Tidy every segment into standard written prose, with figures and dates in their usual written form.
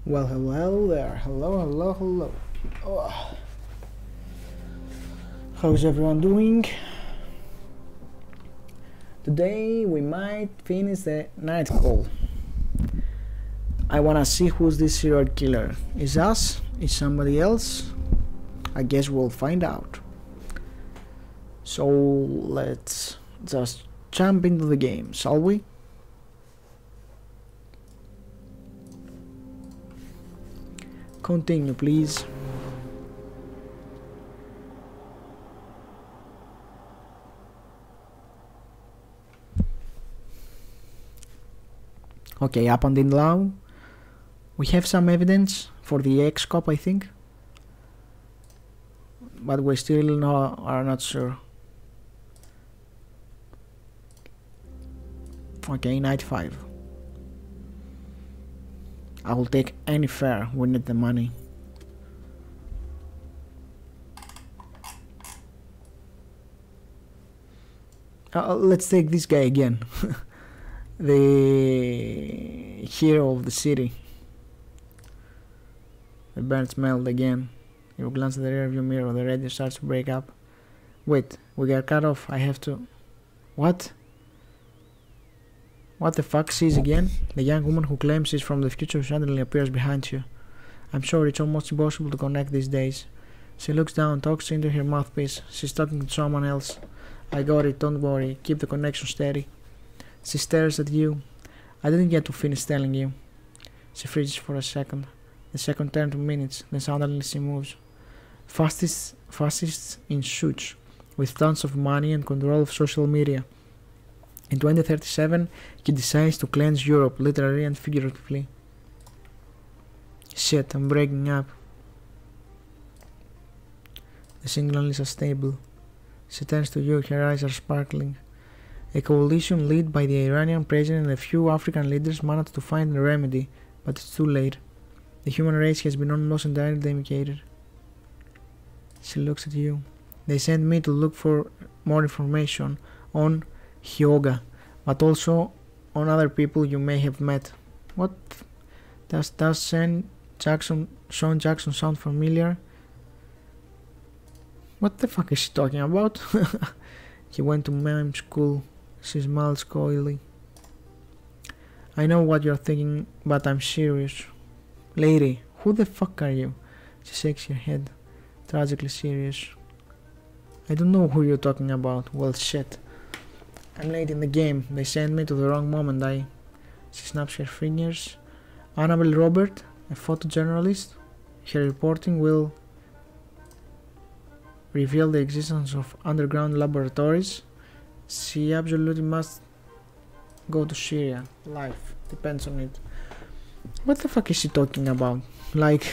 Well, hello there. Hello. Oh. How's everyone doing? Today we might finish the night call. I wanna see who's this serial killer. Is us? Is somebody else? I guess we'll find out. So let's just jump into the game, shall we? Continue, please. Okay, up until now, we have some evidence for the ex-cop, I think, but we still are not sure. Okay, night 5. I will take any fare. We need the money. Let's take this guy again. The hero of the city. The birds melt again. You glance at the rearview mirror. The radio starts to break up. Wait, we got cut off. I have to... What? What the fuck? She's again? The young woman who claims she's from the future suddenly appears behind you. I'm sure it's almost impossible to connect these days. She looks down, talks into her mouthpiece. She's talking to someone else. I got it, don't worry. Keep the connection steady. She stares at you. I didn't get to finish telling you. She freezes for a second. The second turns to minutes, then suddenly she moves. Fascists in suits, with tons of money and control of social media. In 2037, he decides to cleanse Europe, literally and figuratively. Shit, I'm breaking up. The signal is unstable. She turns to you, her eyes are sparkling. A coalition led by the Iranian president and a few African leaders managed to find a remedy, but it's too late. The human race has been almost entirely decimated. She looks at you. They sent me to look for more information on Hyoga, but also on other people you may have met. What? Does Sean Jackson sound familiar? What the fuck is she talking about? He went to mime school. She smiles coyly. I know what you're thinking, but I'm serious. Lady, who the fuck are you? She shakes her head, tragically serious. I don't know who you're talking about. Well, shit. I'm late in the game. They sent me to the wrong moment. She snaps her fingers. Annabelle Robert, a photojournalist. Her reporting will reveal the existence of underground laboratories. She absolutely must go to Syria. Life depends on it. What the fuck is she talking about? Like...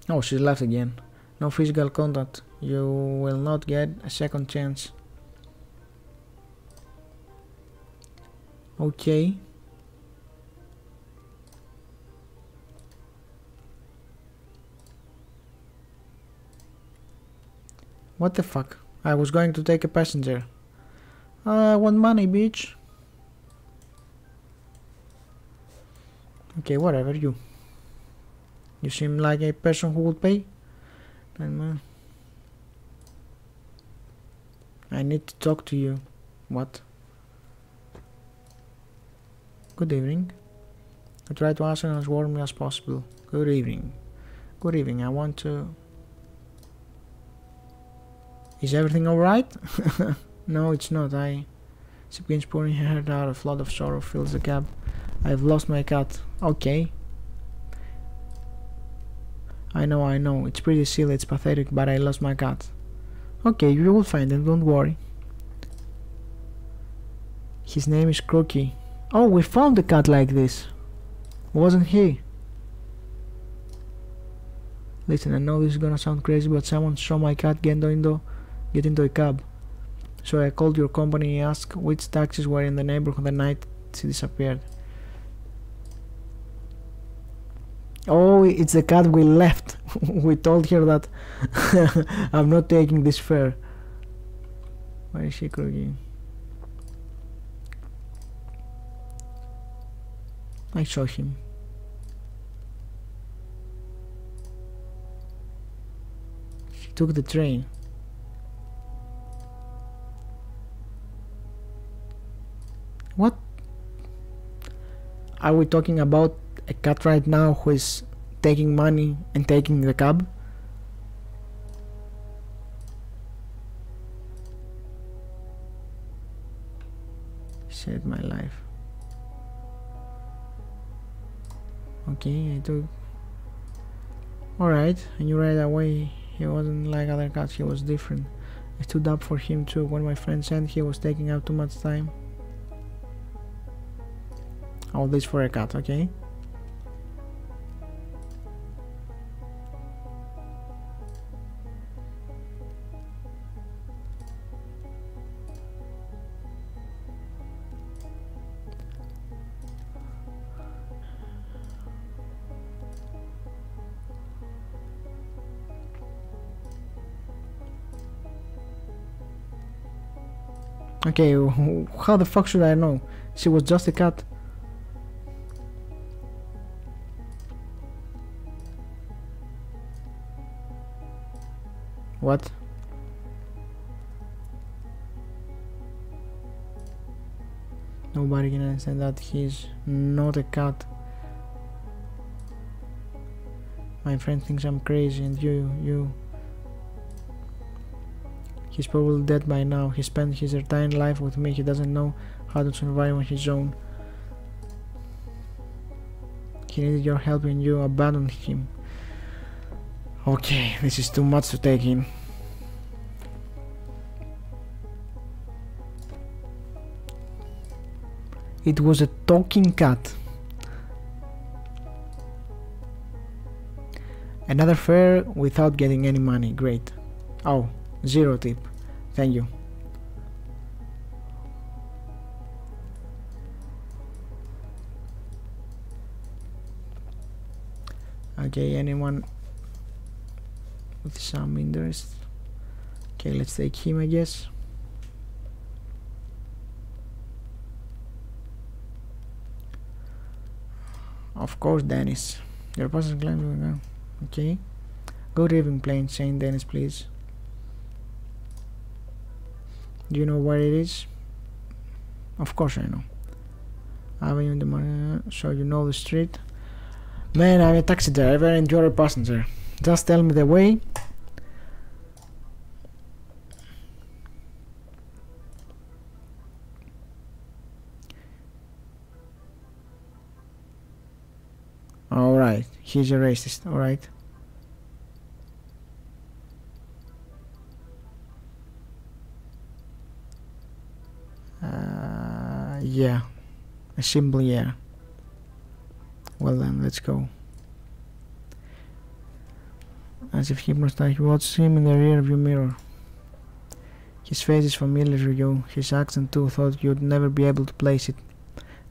Oh, she left again. No physical contact. You will not get a second chance. Okay. What the fuck? I was going to take a passenger. I want money, bitch. Okay, whatever, you. You seem like a person who would pay. I need to talk to you. What? Good evening. I try to answer as warmly as possible. Good evening. Good evening. I want to... Is everything alright? No, it's not. She begins pouring her heart out. A flood of sorrow fills the cab. I've lost my cat. Okay. I know. It's pretty silly, it's pathetic, but I lost my cat. Okay, you will find him, don't worry. His name is Croaky. Oh, we found a cat like this. Wasn't he? Listen, I know this is gonna sound crazy, but someone saw my cat get into a cab. So I called your company and asked which taxis were in the neighborhood the night she disappeared. Oh, it's the cat we left. We told her that I'm not taking this fare. Where is she, Croaky? I saw him. He took the train. What? Are we talking about a cat right now who is taking money and taking the cab? Saved my life. Okay, I took... Alright, I knew right away he wasn't like other cats, he was different. I stood up for him too when my friend said he was taking up too much time. All this for a cat, okay? Okay, how the fuck should I know? She was just a cat. What? Nobody can understand that he's not a cat. My friend thinks I'm crazy and you... He's probably dead by now. He spent his entire life with me. He doesn't know how to survive on his own. He needed your help and you abandoned him. Okay, this is too much to take in. It was a talking cat. Another fare without getting any money. Great. Oh, 0 tip. Thank you. Okay, anyone with some interest? Okay, let's take him, I guess. Of course, Dennis. Your person claims. Okay. Go Raving Plain, Saint Dennis, please. Do you know where it is? Of course I know. Avenue de Maria, so you know the street. Man, I'm a taxi driver and you're a passenger. Just tell me the way. Alright, he's a racist, alright. Yeah, a simple yeah. Well then, let's go. As if hypnotized, you watch him in the rear view mirror. His face is familiar to you, his accent too, thought you'd never be able to place it.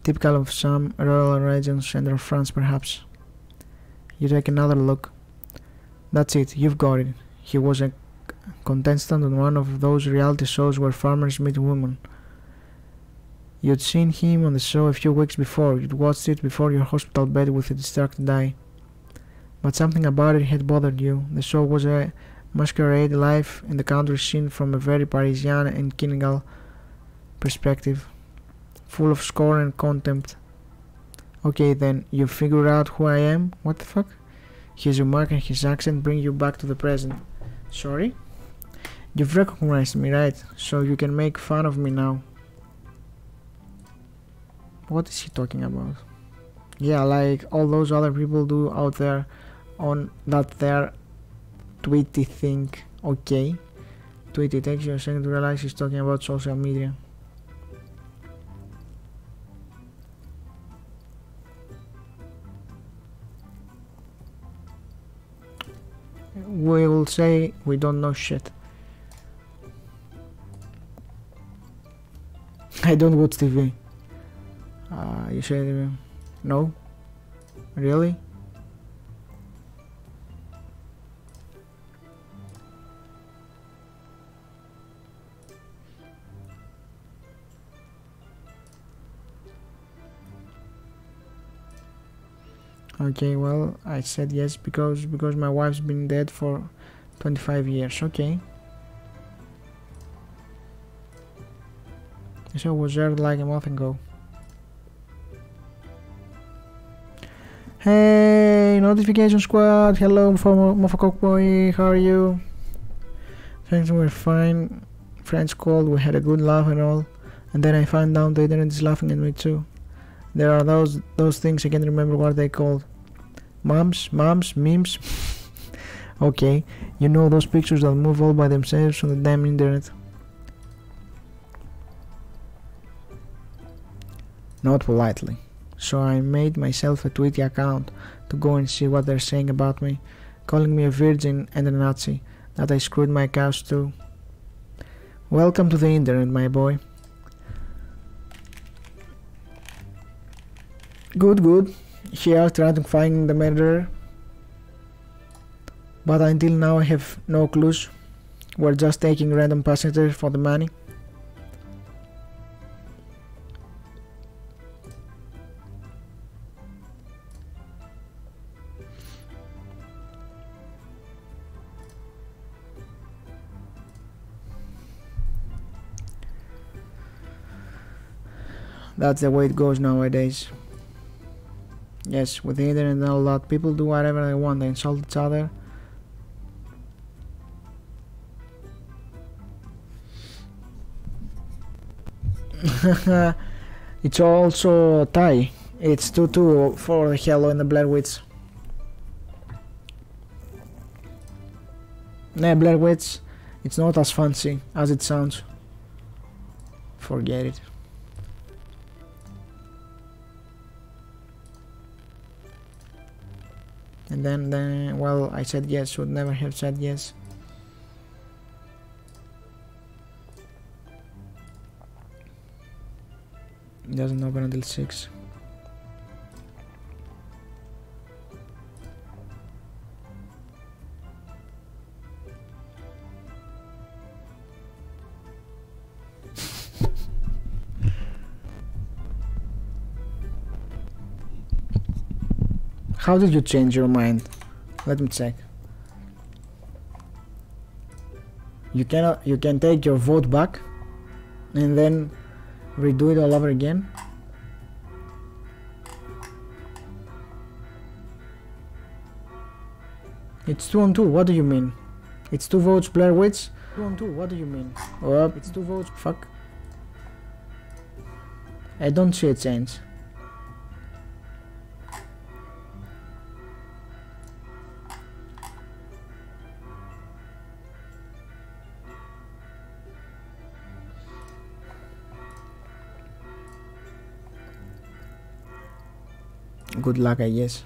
Typical of some rural regions and of France perhaps. You take another look. That's it, you've got it. He was a contestant on one of those reality shows where farmers meet women. You'd seen him on the show a few weeks before, you'd watched it before your hospital bed with a distracted eye. But something about it had bothered you. The show was a masquerade life in the country seen from a very Parisian and cynical perspective, full of scorn and contempt. Okay then, you figured out who I am? What the fuck? His remark and his accent bring you back to the present. Sorry? You've recognized me, right? So you can make fun of me now. What is he talking about? Yeah, like all those other people do out there on that their tweety thing. Okay. Tweety takes you a second to realize he's talking about social media. We will say we don't know shit. I don't watch TV. You say no? Really? Okay, well, I said yes because my wife's been dead for 25 years. Okay. So was there like a month ago. Hey, notification squad. Hello, Mofokok boy. How are you? Things were fine. Friends called. We had a good laugh and all. And then I found out the internet is laughing at me too. There are those things I can't remember what they called. Moms, memes. Okay, you know those pictures that move all by themselves on the damn internet. Not politely. So I made myself a Twitter account to go and see what they're saying about me, calling me a virgin and a Nazi, that I screwed my cows too. Welcome to the internet, my boy. Good. Here trying to find the murderer. But until now I have no clues. We're just taking random passengers for the money. That's the way it goes nowadays. Yes, with the internet and all that, people do whatever they want. They insult each other. It's also tie. It's 2-2 for the Hello and the Blair Witch. Nah, Blair Witch, it's not as fancy as it sounds. Forget it. And then, well, I said yes, should never have said yes. It doesn't open until 6. How did you change your mind? Let me check. You can take your vote back and then redo it all over again. It's 2-2. What do you mean? It's 2 votes Blair Witch. 2-2. What do you mean? Oh, it's 2 votes. Fuck. I don't see a change. Good luck, I guess.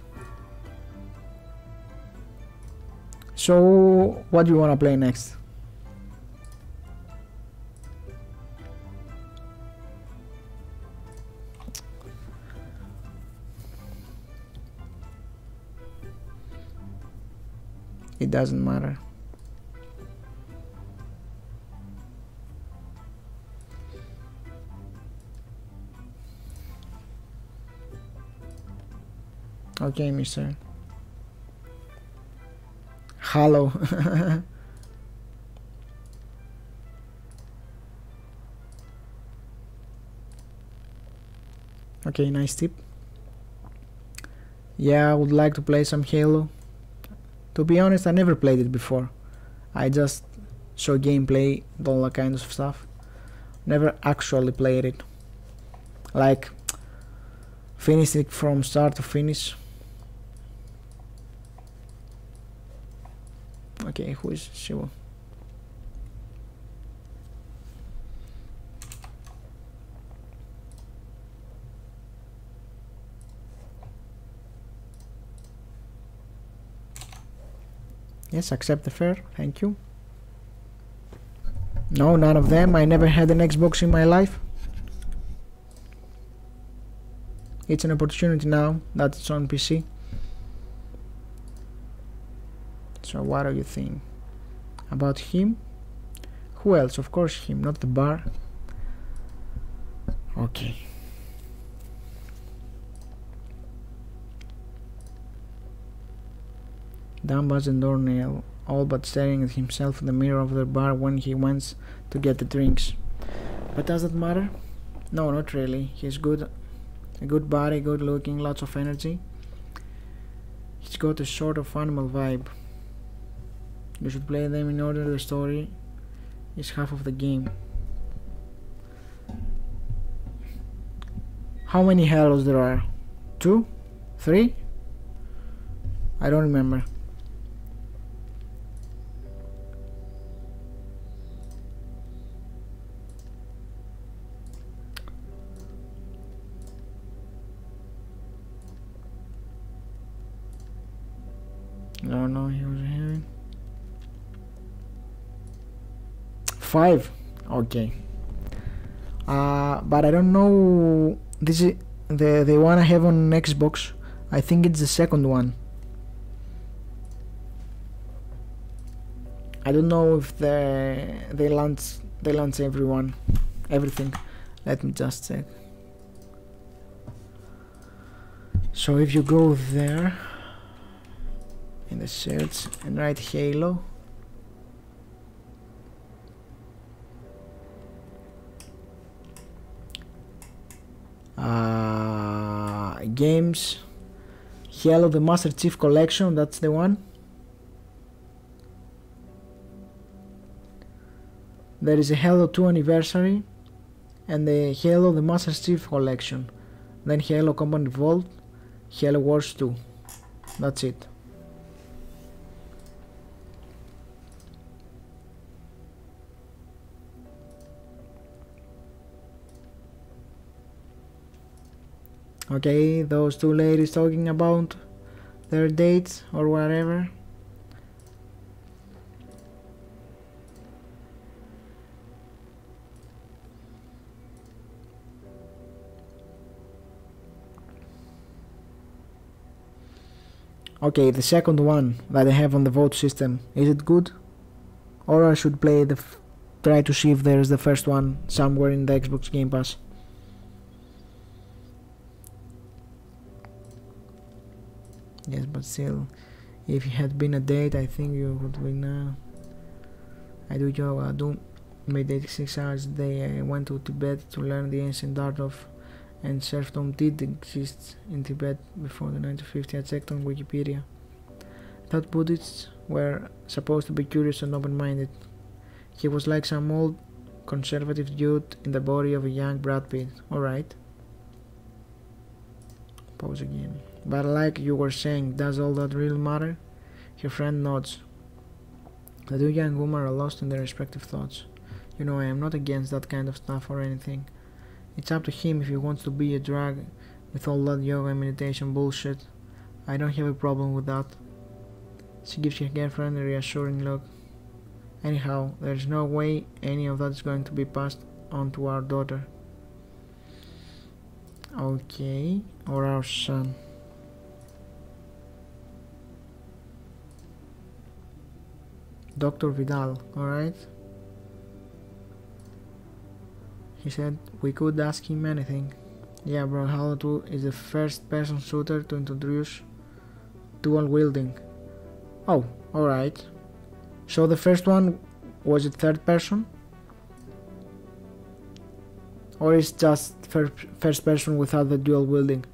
So, what do you wanna play next? It doesn't matter. Okay, mister. Hello. Okay, nice tip. Yeah, I would like to play some Halo. To be honest, I never played it before. I just saw gameplay and all that kind of stuff. Never actually played it. Like, finished it from start to finish. Okay, who is Shiva? Yes, accept the fare, thank you. No, none of them. I never had an Xbox in my life. It's an opportunity now that it's on PC. So what do you think about him? Who else? Of course him, not the bar. Okay. Dumb as a doornail, all but staring at himself in the mirror of the bar when he went to get the drinks. But does that matter? No, not really. He's good. A good body, good looking, lots of energy. He's got a sort of animal vibe. You should play them in order. The story is half of the game. How many hellos there are? 2? 3? I don't remember. No, he was here. 5. Okay. But I don't know. This is the one I have on Xbox. I think it's the second one. I don't know if they launch everything. Let me just check. So if you go there in the search and write Halo, games, Halo the Master Chief Collection, that's the one. There is a Halo 2 Anniversary and the Halo the Master Chief Collection, then Halo Combat Evolved, Halo Wars 2. That's it. Okay, those two ladies talking about their dates or whatever. Okay, the second one that I have on the vote system, is it good? Or I should play try to see if there's the first one somewhere in the Xbox Game Pass. Yes, but still, if it had been a date, I think you would win. I do yoga, I do meditate 6 hours a day. I went to Tibet to learn the ancient art of, and serfdom did exist in Tibet before the 1950s. I checked on Wikipedia. Thought Buddhists were supposed to be curious and open-minded. He was like some old conservative dude in the body of a young Brad Pitt. Alright. Pause again. But like you were saying, does all that really matter? Her friend nods. The two young women are lost in their respective thoughts. You know, I am not against that kind of stuff or anything. It's up to him if he wants to be a drag with all that yoga and meditation bullshit. I don't have a problem with that. She gives her girlfriend a reassuring look. Anyhow, there's no way any of that is going to be passed on to our daughter. Okay, or our son. Dr. Vidal, alright? He said we could ask him anything. Yeah, bro, Halo 2 is the first person shooter to introduce dual wielding. Oh, alright. So the first one, was it third person? Or is just first person without the dual wielding?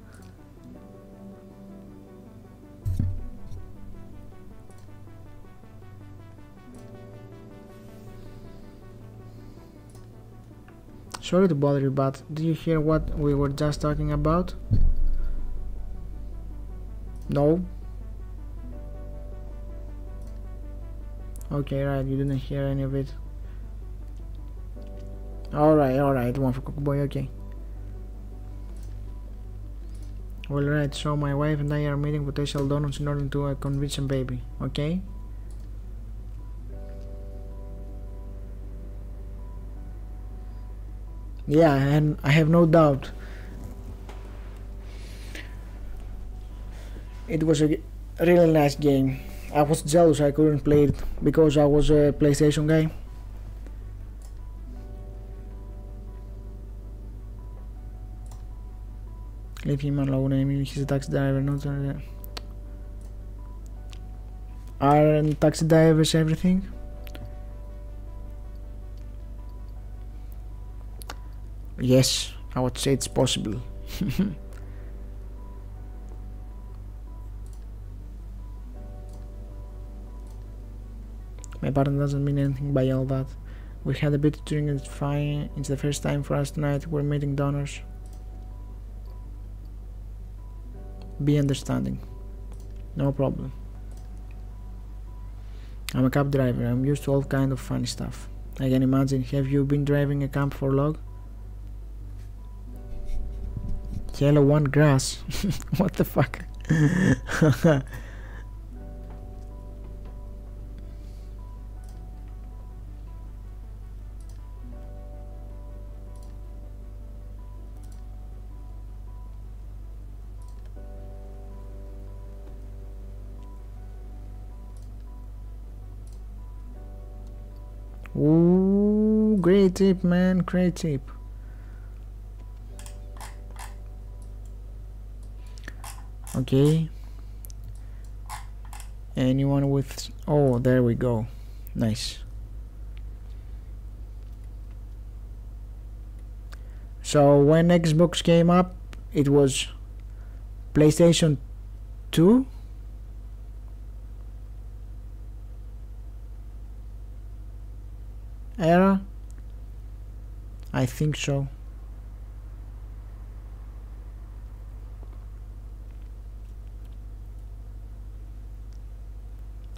Sorry to bother you, but did you hear what we were just talking about? No? Okay, right, you didn't hear any of it. Alright, one for Cockboy, okay. Well, right, so my wife and I are meeting potential donors in order to convince a baby, okay? Yeah, and I have no doubt it was a really nice game. I was jealous I couldn't play it because I was a PlayStation guy. Leave him alone, I mean he's a taxi driver, not a... Aren't taxi drivers everything? Yes, I would say it's possible. My partner doesn't mean anything by all that. We had a bit to drink and it's fine. It's the first time for us tonight. We're meeting donors. Be understanding. No problem. I'm a cab driver. I'm used to all kind of funny stuff. I can imagine. Have you been driving a cab for long? Yellow one grass. What the fuck? Ooh, great tip, man. Great tip. Okay. Anyone with... Oh, there we go. Nice. So when Xbox came up, it was PlayStation 2? Era? I think so.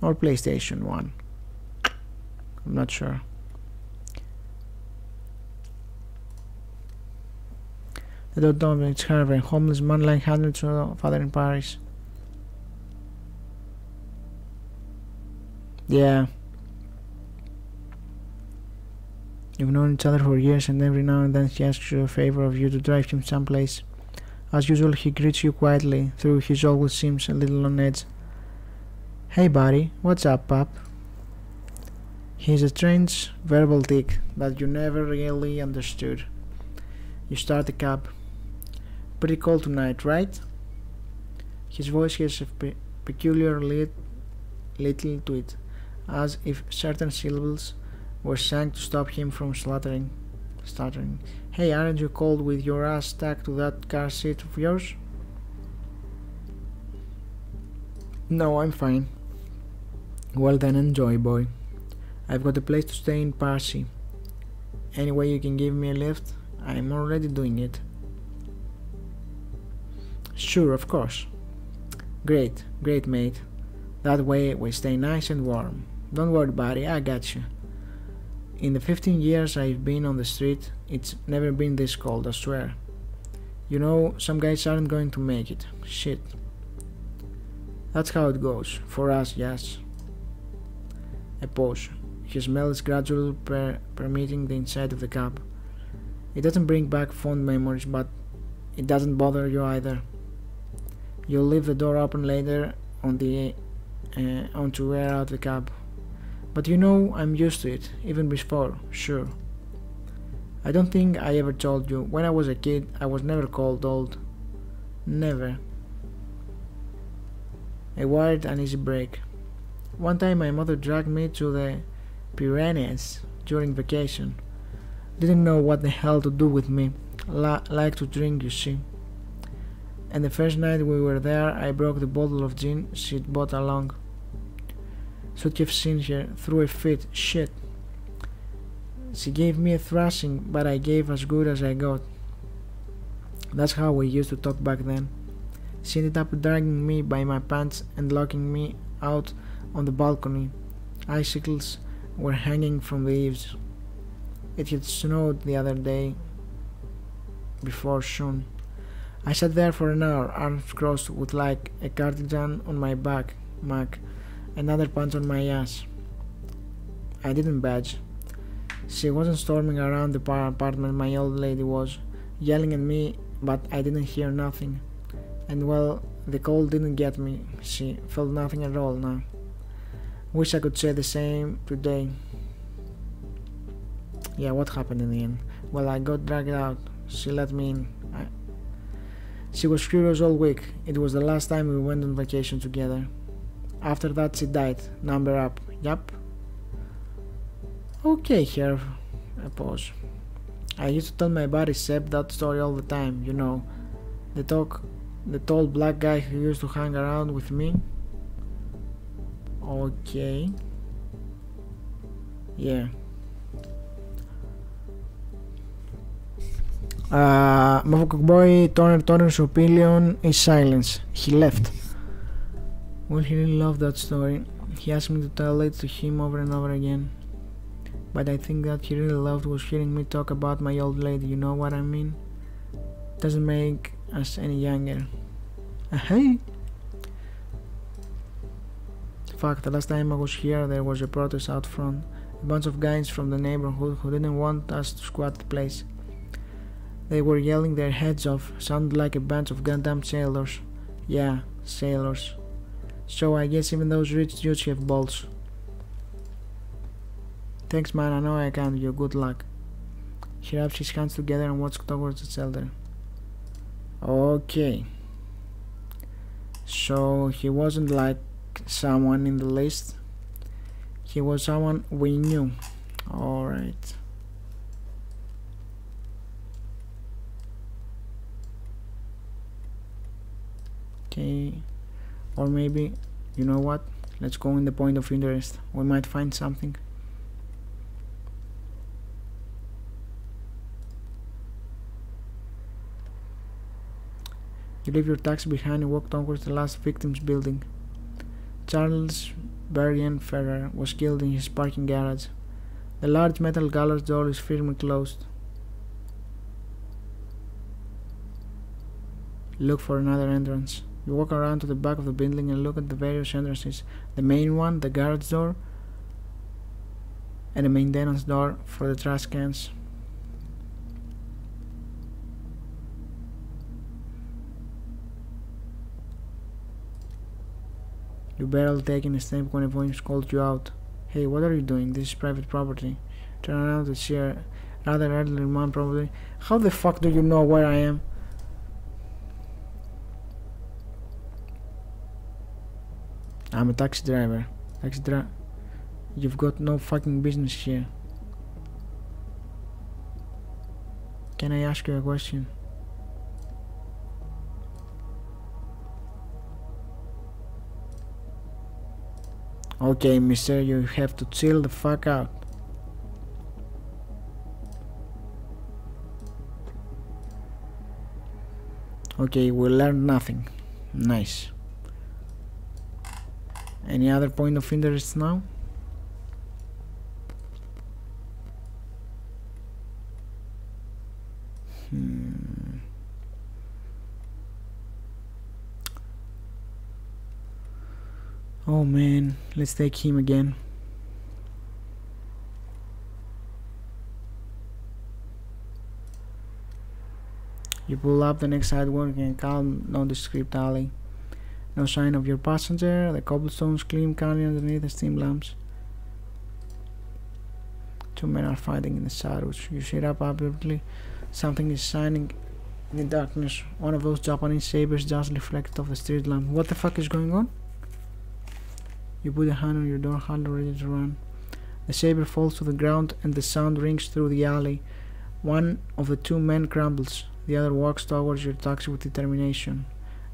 Or PlayStation 1. I'm not sure. I don't know, it's Harvey. Homeless man like hundreds of other in Paris. Yeah. You've known each other for years and every now and then he asks you a favor of you to drive him someplace. As usual he greets you quietly, though he always seems a little on edge. Hey buddy, what's up, pup? He's a strange verbal tick that you never really understood. You start the cab. Pretty cold tonight, right? His voice has a peculiar little to it, as if certain syllables were sang to stop him from stuttering. Hey, aren't you cold with your ass stuck to that car seat of yours? No, I'm fine. Well then, enjoy, boy. I've got a place to stay in Parsi. Any way you can give me a lift? I'm already doing it. Sure, of course. Great, mate. That way we stay nice and warm. Don't worry, buddy, I got you. In the 15 years I've been on the street, it's never been this cold, I swear. You know, some guys aren't going to make it. Shit. That's how it goes. For us, yes. A pause. His smell is gradually permeating the inside of the cab. It doesn't bring back fond memories, but it doesn't bother you either. You'll leave the door open later on to air out the cab. But you know, I'm used to it, even before, sure. I don't think I ever told you, when I was a kid, I was never called old. Never. A wired, uneasy break. One time my mother dragged me to the Pyrenees during vacation. Didn't know what the hell to do with me. Like to drink, you see. And the first night we were there, I broke the bottle of gin she'd bought along. Should have seen her, threw a fit, shit. She gave me a thrashing, but I gave as good as I got. That's how we used to talk back then. She ended up dragging me by my pants and locking me out on the balcony. Icicles were hanging from the eaves. It had snowed the other day before soon. I sat there for an hour, arms crossed with like a cardigan on my back, another punch on my ass. I didn't budge. She wasn't storming around the apartment, my old lady was, yelling at me, but I didn't hear nothing. And well, the cold didn't get me. She felt nothing at all now. Wish I could say the same today. Yeah, what happened in the end? Well, I got dragged out. She let me in. She was furious all week. It was the last time we went on vacation together. After that she died. Number up. Yup. Okay, here. I pause. I used to tell my buddy Seb that story all the time, you know. The tall black guy who used to hang around with me. Okay. Yeah. Motherfucker boy, Turner's opinion is silence. He left. Well, he really loved that story. He asked me to tell it to him over and over again. But I think that he really loved was hearing me talk about my old lady, you know what I mean? Doesn't make us any younger. Hey! Fuck, the last time I was here there was a protest out front. A bunch of guys from the neighborhood who didn't want us to squat the place. They were yelling their heads off, sounded like a bunch of goddamn sailors. Yeah, sailors. So I guess even those rich dudes have balls. Thanks man, I know I can do you, good luck. He rubs his hands together and walks towards the shelter. Okay. So he wasn't like someone in the list. He was someone we knew. Alright. Okay. Or maybe, you know what? Let's go in the point of interest. We might find something. You leave your taxi behind and walk towards the last victim's building. Charles Berrien Ferrer was killed in his parking garage. The large metal garage door is firmly closed. Look for another entrance. You walk around to the back of the building and look at the various entrances. The main one, the garage door, and a maintenance door for the trash cans. You barely taking a step when a voice called you out. Hey, what are you doing? This is private property. Turn around to see a rather elderly man probably. How the fuck do you know where I am? I'm a taxi driver. You've got no fucking business here. Can I ask you a question? Okay, mister, you have to chill the fuck out. Okay, we learned nothing. Nice. Any other point of interest now? Oh man, let's take him again. You pull up the next sidewalk in a calm, nondescript alley. No sign of your passenger. The cobblestones gleam calmly underneath the steam lamps. Two men are fighting in the shadows. You sit up abruptly. Something is shining in the darkness. One of those Japanese sabers just reflected off the street lamp. What the fuck is going on? You put a hand on your door handle ready to run. The saber falls to the ground and the sound rings through the alley. One of the two men crumbles. The other walks towards your taxi with determination.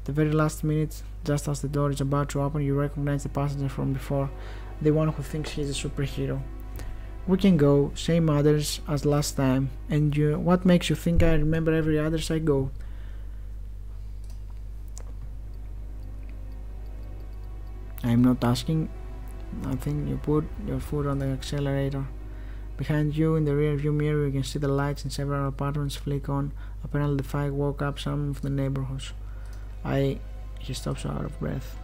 The very last minute, just as the door is about to open, you recognize the passenger from before, the one who thinks he's a superhero. We can go, same address as last time, and what makes you think I remember every address I go? I'm not asking nothing. You put your foot on the accelerator. Behind you, in the rear view mirror, you can see the lights in several apartments flick on. Apparently the fire woke up some of the neighborhoods. He stops out of breath.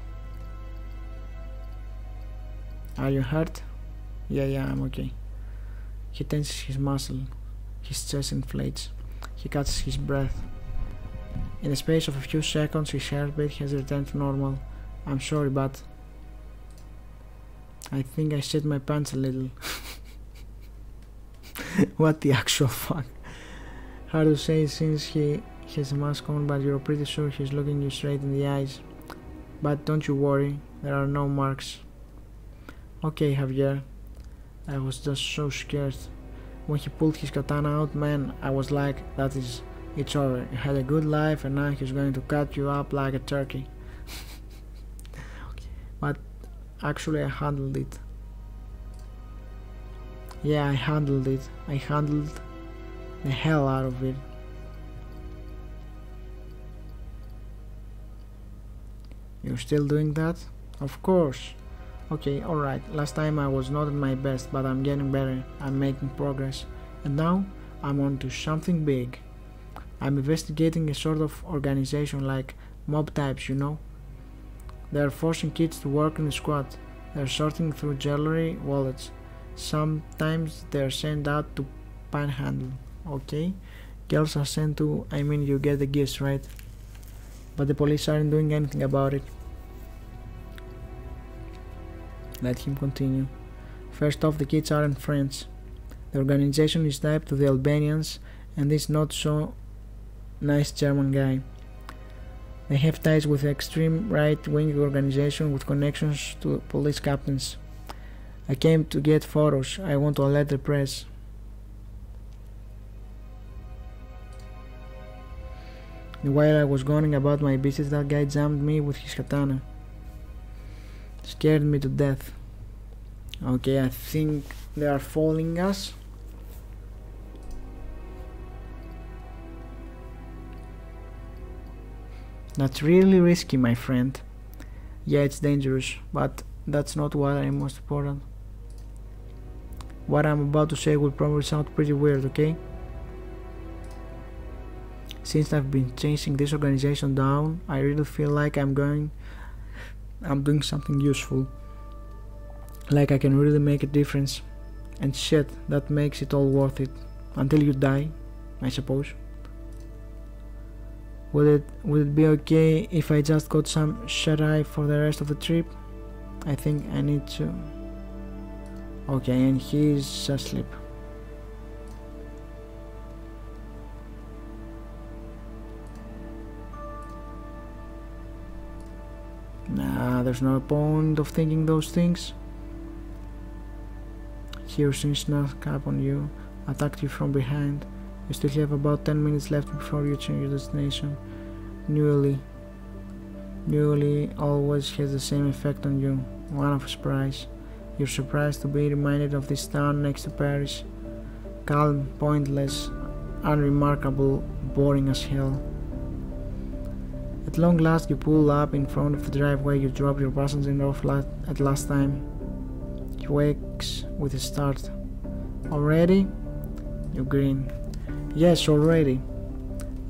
Are you hurt? Yeah, I'm okay. He tenses his muscle. His chest inflates. He catches his breath. In the space of a few seconds, his heartbeat has returned to normal. I'm sorry, but I think I shit my pants a little. What the actual fuck? Hard to say since he has a mask on, but you're pretty sure he's looking you straight in the eyes. But don't you worry, There are no marks. Okay, Javier. I was just so scared. When he pulled his katana out, man, I was like, it's over. You had a good life and now he's going to cut you up like a turkey. Okay. But actually I handled it. Yeah, I handled it. I handled the hell out of it. You're still doing that? Of course. Okay, alright, last time I was not at my best, but I'm getting better, I'm making progress, and now I'm on to something big. I'm investigating a sort of organization like mob types, you know. They're forcing kids to work in the squad, they're sorting through jewelry, wallets. Sometimes they're sent out to panhandle, okay? Girls are sent to, I mean you get the gist, right? But the police aren't doing anything about it. Let him continue. First off, the kids aren't friends. The organization is tied to the Albanians and this not so nice German guy. They have ties with the extreme right-wing organization with connections to police captains. I came to get photos. I want to alert the press. While I was going about my business, that guy jammed me with his katana. Scared me to death. Okay, I think they are following us. That's really risky, my friend. Yeah, it's dangerous, but that's not what is most important. What I'm about to say will probably sound pretty weird, okay? Since I've been chasing this organization down, I really feel like I'm doing something useful. Like I can really make a difference. And shit, that makes it all worth it. Until you die, I suppose. Would it be okay if I just got some shut-eye for the rest of the trip? I think I need to... Okay, and he's asleep. Nah, there's no point of thinking those things. Here snuck up on you, attacked you from behind. You still have about 10 minutes left before reaching your destination. Newly always has the same effect on you. One of a surprise. You're surprised to be reminded of this town next to Paris. Calm, pointless, unremarkable, boring as hell. At long last you pull up in front of the driveway you dropped your passenger off at last time. He wakes with a start. Already? You grin. Yes, already.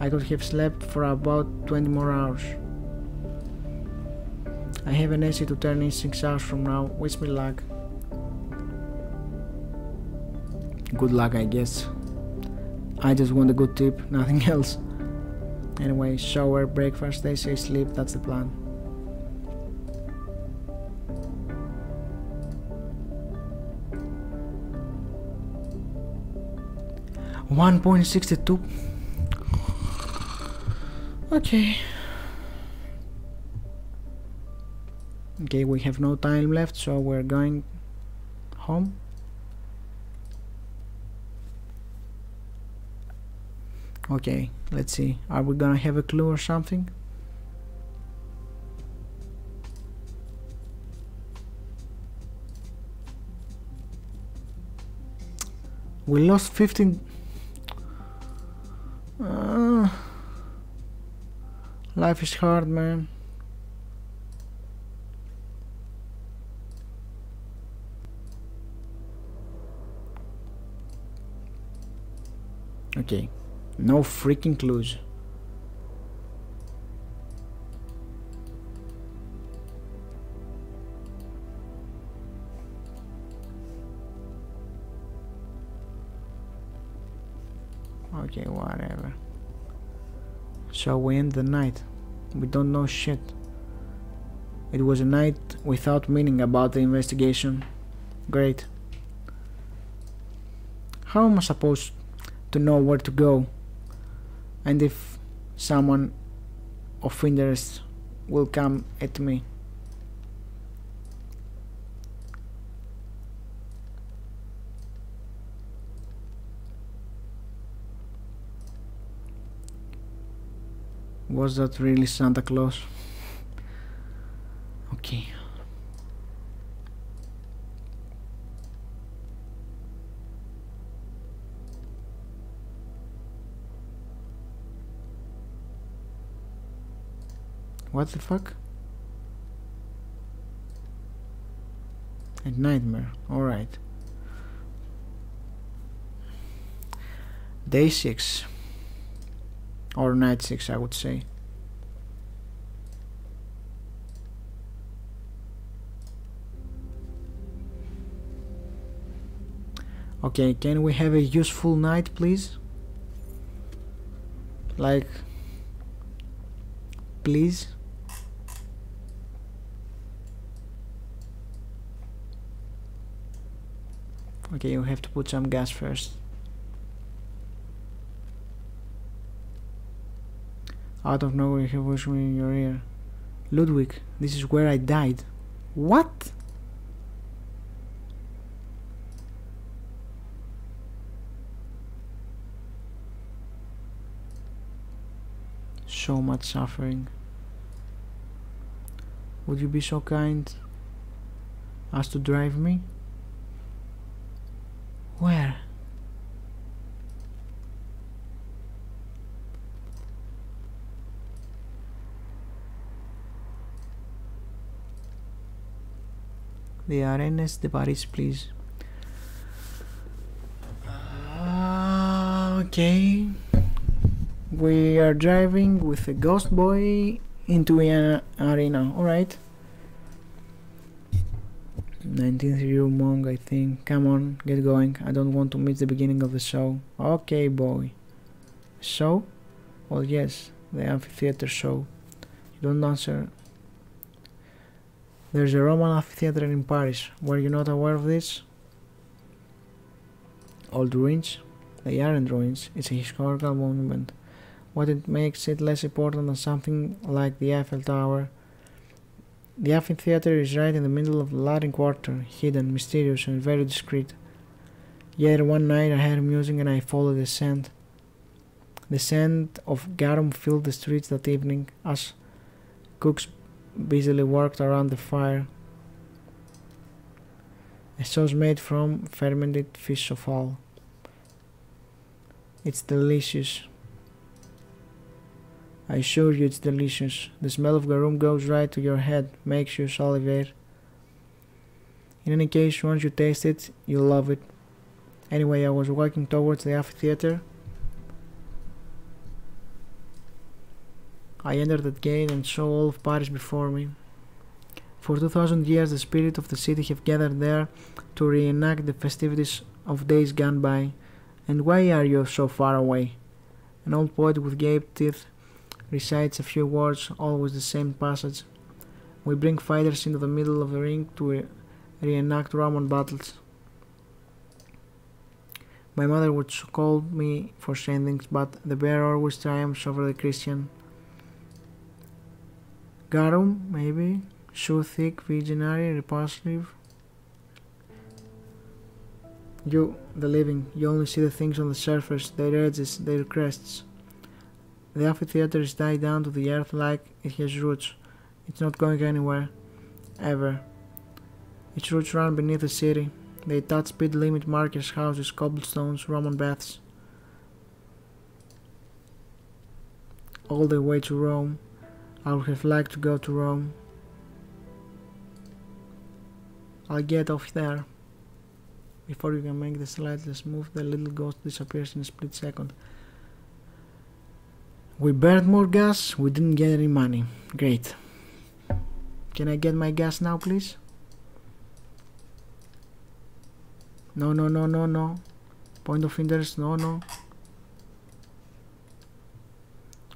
I could have slept for about 20 more hours. I have an essay to turn in 6 hours from now. Wish me luck. Good luck, I guess. I just want a good tip, nothing else. Anyway, shower, breakfast, they say sleep, that's the plan. $1.62. Okay. Okay, we have no time left, so we're going home. Okay, let's see. Are we gonna have a clue or something? We lost 15. Life is hard, man. Okay, no freaking clues. Okay, whatever. So we end the night. We don't know shit. It was a night without meaning about the investigation. Great. How am I supposed to know where to go? And if someone of interest will come at me? Was that really Santa Claus? Okay. What the fuck? A nightmare. Alright. Day 6. Or night 6, I would say. Okay, can we have a useful night, please? Like, please? Okay, you have to put some gas first. Out of nowhere you hear whispering in your ear. Ludwig, this is where I died. What? So much suffering. Would you be so kind as to drive me? Where? The Arenas de Paris, please. Okay. We are driving with a ghost boy into an arena. Alright. 19th year monk, I think. Come on, get going. I don't want to miss the beginning of the show. Okay, boy. Show? Well, yes, the amphitheater show. You don't answer. There's a Roman amphitheater in Paris. Were you not aware of this? Old ruins? They aren't ruins. It's a historical monument. What it makes it less important than something like the Eiffel Tower. The amphitheater is right in the middle of the Latin Quarter, hidden, mysterious, and very discreet. Yet one night I heard music and I followed the scent. The scent of garum filled the streets that evening as cooks busily worked around the fire. A sauce made from fermented fish offal. It's delicious. I assure you it's delicious. The smell of garum goes right to your head, makes you salivate. In any case, once you taste it, you'll love it. Anyway, I was walking towards the amphitheater. I entered that gate and saw all of Paris before me. For 2000 years the spirit of the city have gathered there to reenact the festivities of days gone by. And why are you so far away? An old poet with gaped teeth recites a few words, always the same passage. We bring fighters into the middle of the ring to reenact Roman battles. My mother would scold me for saying things, but the bear always triumphs over the Christian. Garum, maybe. So thick, visionary, repulsive. You, the living, you only see the things on the surface, their edges, their crests. The amphitheater is tied down to the earth like it has roots. It's not going anywhere. Ever. Its roots run beneath the city. They touch speed limit markers, houses, cobblestones, Roman baths. All the way to Rome. I would have liked to go to Rome. I'll get off there. Before you can make the slightest move, the little ghost disappears in a split second. We burned more gas, we didn't get any money. Great. Can I get my gas now, please? No, no, no, no, no. Point of interest, no, no.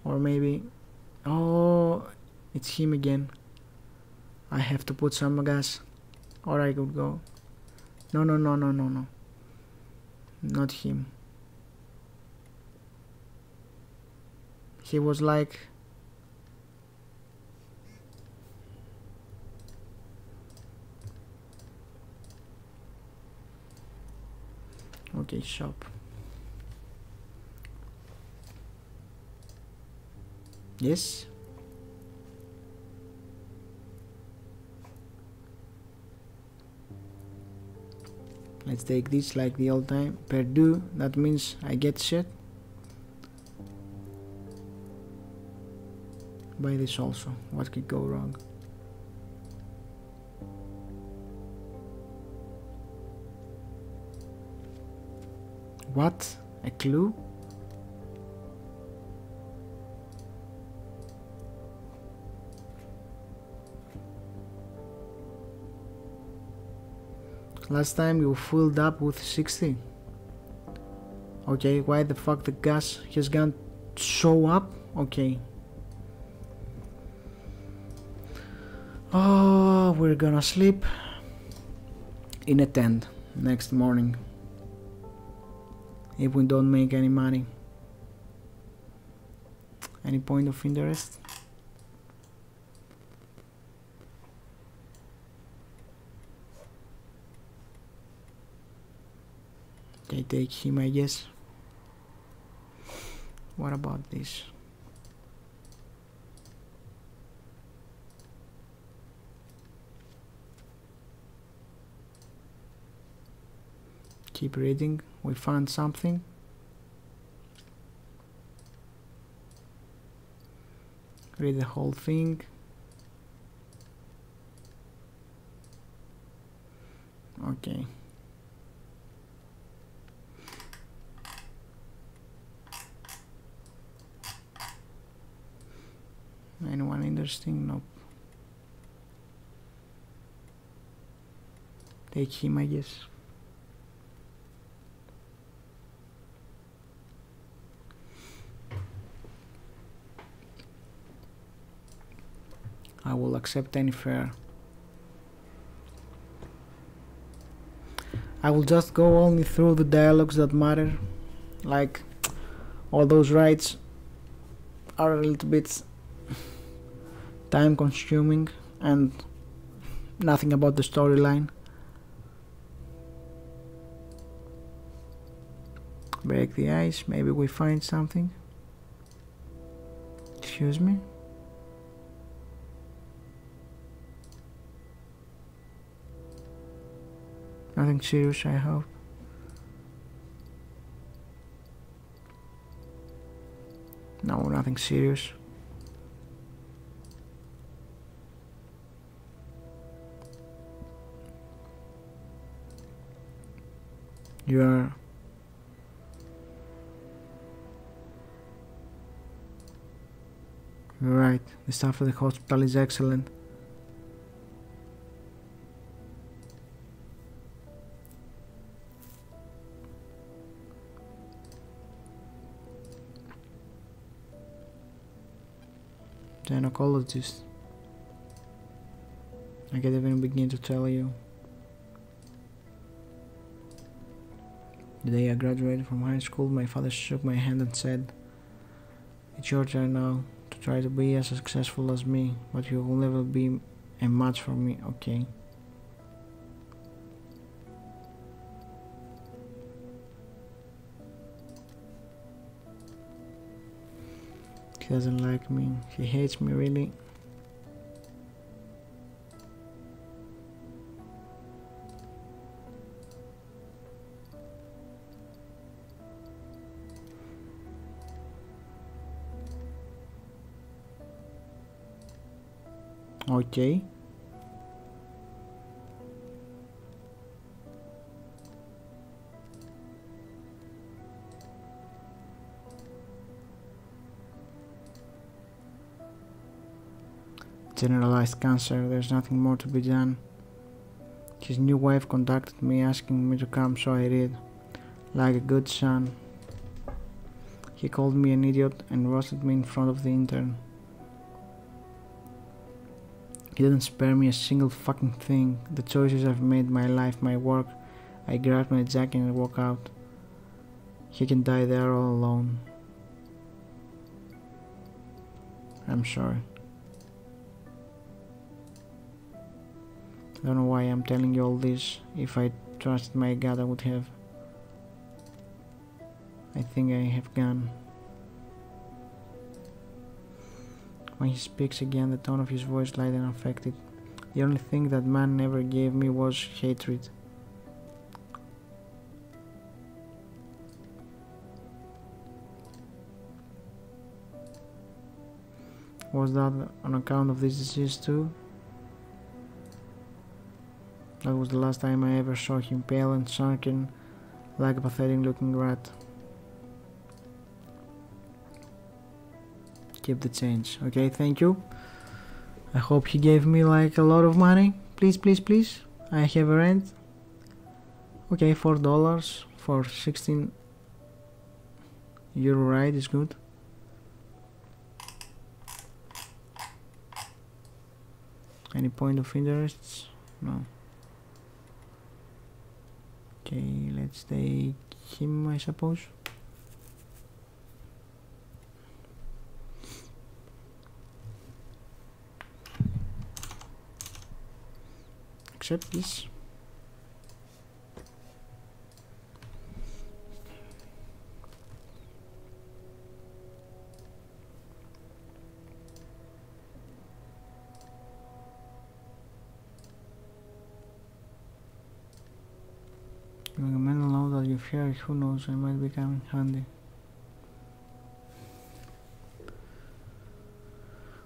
Or maybe... Oh, it's him again. I have to put some gas. Or I could go. No, no, no, no, no, no. Not him. He was like... Okay, shop. Yes. Let's take this like the old time. Perdue, that means I get shit. Buy this also. What could go wrong? What? A clue? Last time you filled up with 60. Okay, why the fuck the gas has gone show up? Okay. Oh, we're gonna sleep in a tent next morning if we don't make any money. Any point of interest? Okay, take him, I guess. What about this? Keep reading. We found something. Read the whole thing. Okay. Anyone interesting? Nope. Take him, I guess. I will accept any fare. I will just go only through the dialogues that matter. Like, all those rides are a little bit time consuming and nothing about the storyline. Break the ice, maybe we find something. Excuse me? Nothing serious, I hope. No, nothing serious. You're right. The staff at the hospital is excellent. Gynecologist. I can't even begin to tell you. The day I graduated from high school, my father shook my hand and said, "It's your turn now to try to be as successful as me, but you will never be a match for me, okay?" He doesn't like me. He hates me, really. Okay. Generalized cancer, there's nothing more to be done. His new wife contacted me asking me to come, so I did, like a good son. He called me an idiot and roasted me in front of the intern. He didn't spare me a single fucking thing. The choices I've made, my life, my work. I grabbed my jacket and walked out. He can die there all alone. I'm sorry. I don't know why I'm telling you all this. If I trusted my God, I would have. I think I have gone. When he speaks again, the tone of his voice light and affected. The only thing that man never gave me was hatred. Was that on account of this disease too? That was the last time I ever saw him, pale and sunken, like a pathetic looking rat. Keep the change. Okay, thank you. I hope he gave me like a lot of money. Please, please, please. I have a rent. Okay, $4 for 16 euro ride is good. Any point of interest? No. Okay, let's take him, I suppose. Accept this. You recommend a law that you fear, who knows, I might be coming handy.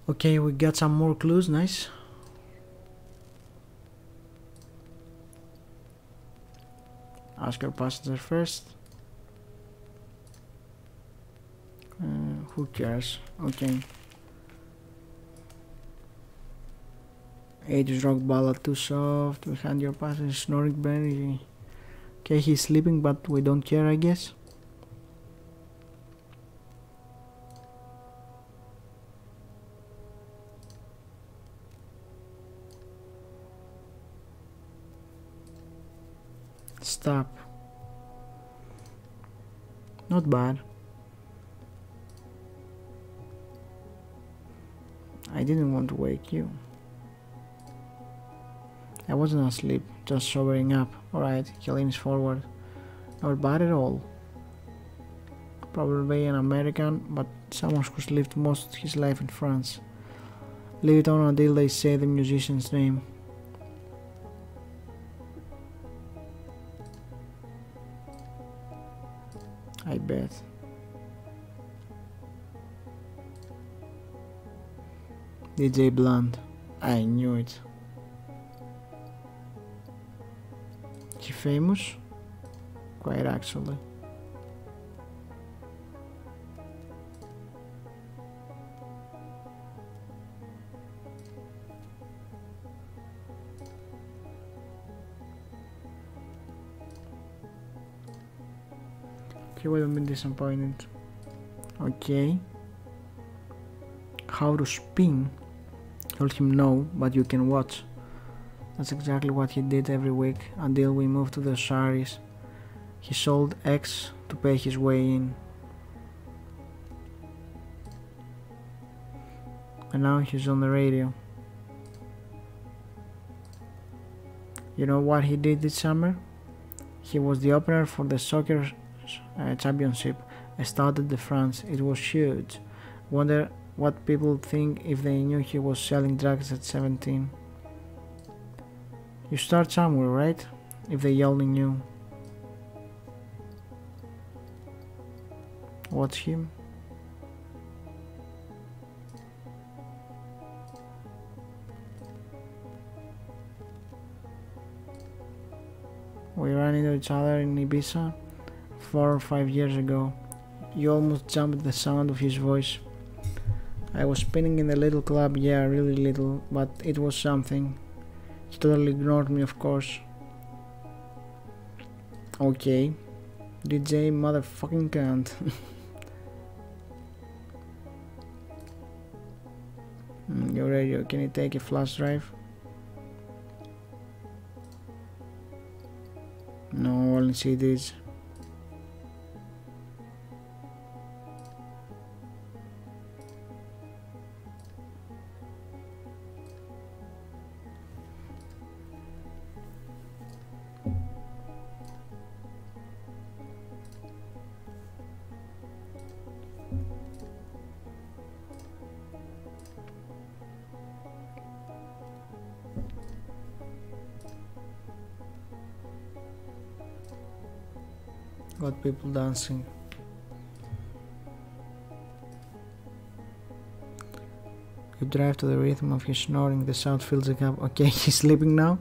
Okay, we got some more clues, nice. Ask our passenger first. Who cares? Okay. 80s rock ballad too soft. Behind your passenger snoring very. Okay, he's sleeping, but we don't care, I guess. Stop. Not bad. I didn't want to wake you. I wasn't asleep, just sobering up. Alright, he leans forward. Not bad at all. Probably an American, but someone who's lived most of his life in France. Leave it on until they say the musician's name. I bet. DJ Blunt. I knew it. He famous? Quite actually. He wouldn't be disappointed. Okay. How to spin? Told him no, but you can watch. That's exactly what he did every week until we moved to the Saris. He sold X to pay his way in. And now he's on the radio. You know what he did this summer? He was the opener for the soccer championship Stade de France. It was huge. Wonder what people think if they knew he was selling drugs at 17. You start somewhere, right? If they only knew. Watch him. We ran into each other in Ibiza 4 or 5 years ago. You almost jumped at the sound of his voice. I was spinning in the little club, yeah, really little, but it was something. He totally ignored me, of course. Okay. DJ motherfucking cunt. Your radio, can you take a flash drive? No, only CDs. Got people dancing. You drive to the rhythm of his snoring. The sound fills the cab. Okay, he's sleeping now.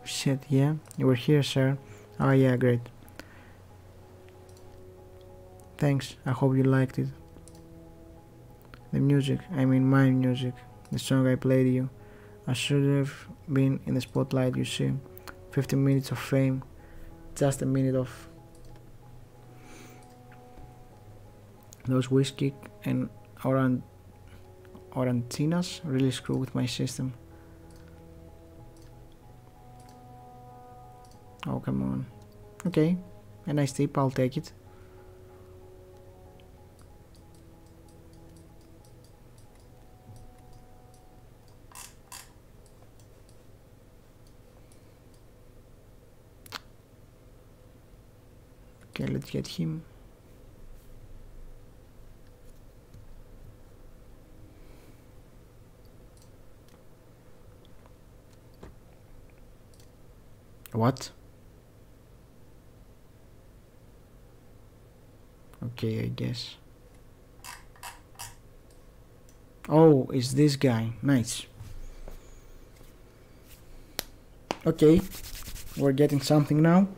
Shit, yeah, you were here, sir. Oh yeah, great. Thanks, I hope you liked it. The music, I mean my music, the song I played you. I should have been in the spotlight, you see. 15 minutes of fame, just a minute of those whiskey and orantinas really screw with my system. Oh, come on. Okay, a nice tip, I'll take it. Okay, let's get him. What? Okay, I guess. Oh, it's this guy. Nice. Okay, we're getting something now.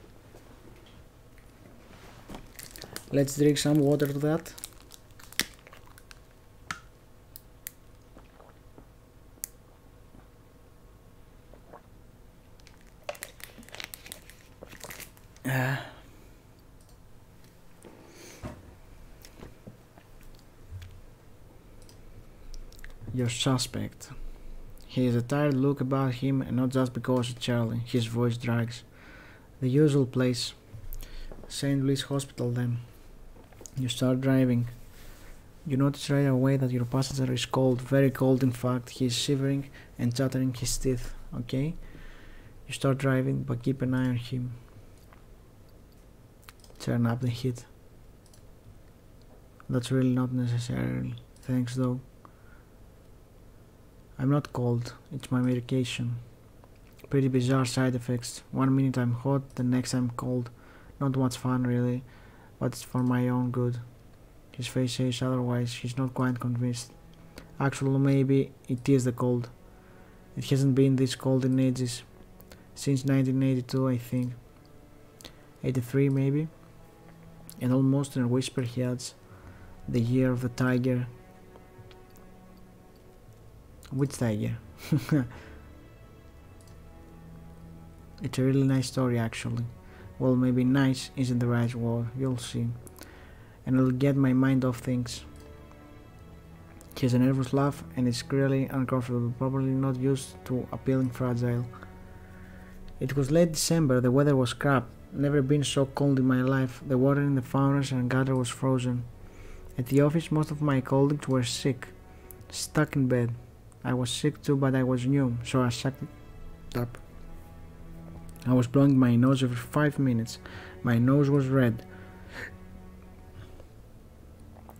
Let's drink some water to that. Your suspect. He has a tired look about him, and not just because it's Charlie. His voice drags. The usual place. St. Louis Hospital then. You start driving. You notice right away that your passenger is cold, very cold in fact. He is shivering and chattering his teeth, okay? You start driving, but keep an eye on him. Turn up the heat. That's really not necessary. Thanks though. I'm not cold, it's my medication. Pretty bizarre side effects. 1 minute I'm hot, the next I'm cold. Not much fun really, but it's for my own good. His face says otherwise, he's not quite convinced. Actually, maybe it is the cold. It hasn't been this cold in ages. Since 1982, I think. 83 maybe. And almost in a whisper he adds, the year of the tiger. Which tiger? It's a really nice story actually. Well, maybe nice isn't the right word, you'll see. And it'll get my mind off things. He has a nervous laugh and it's clearly uncomfortable, probably not used to appealing fragile. It was late December, the weather was crap. Never been so cold in my life. The water in the fountains and gutter was frozen. At the office, most of my colleagues were sick, stuck in bed. I was sick too, but I was new, so I sucked it up. I was blowing my nose every 5 minutes. My nose was red.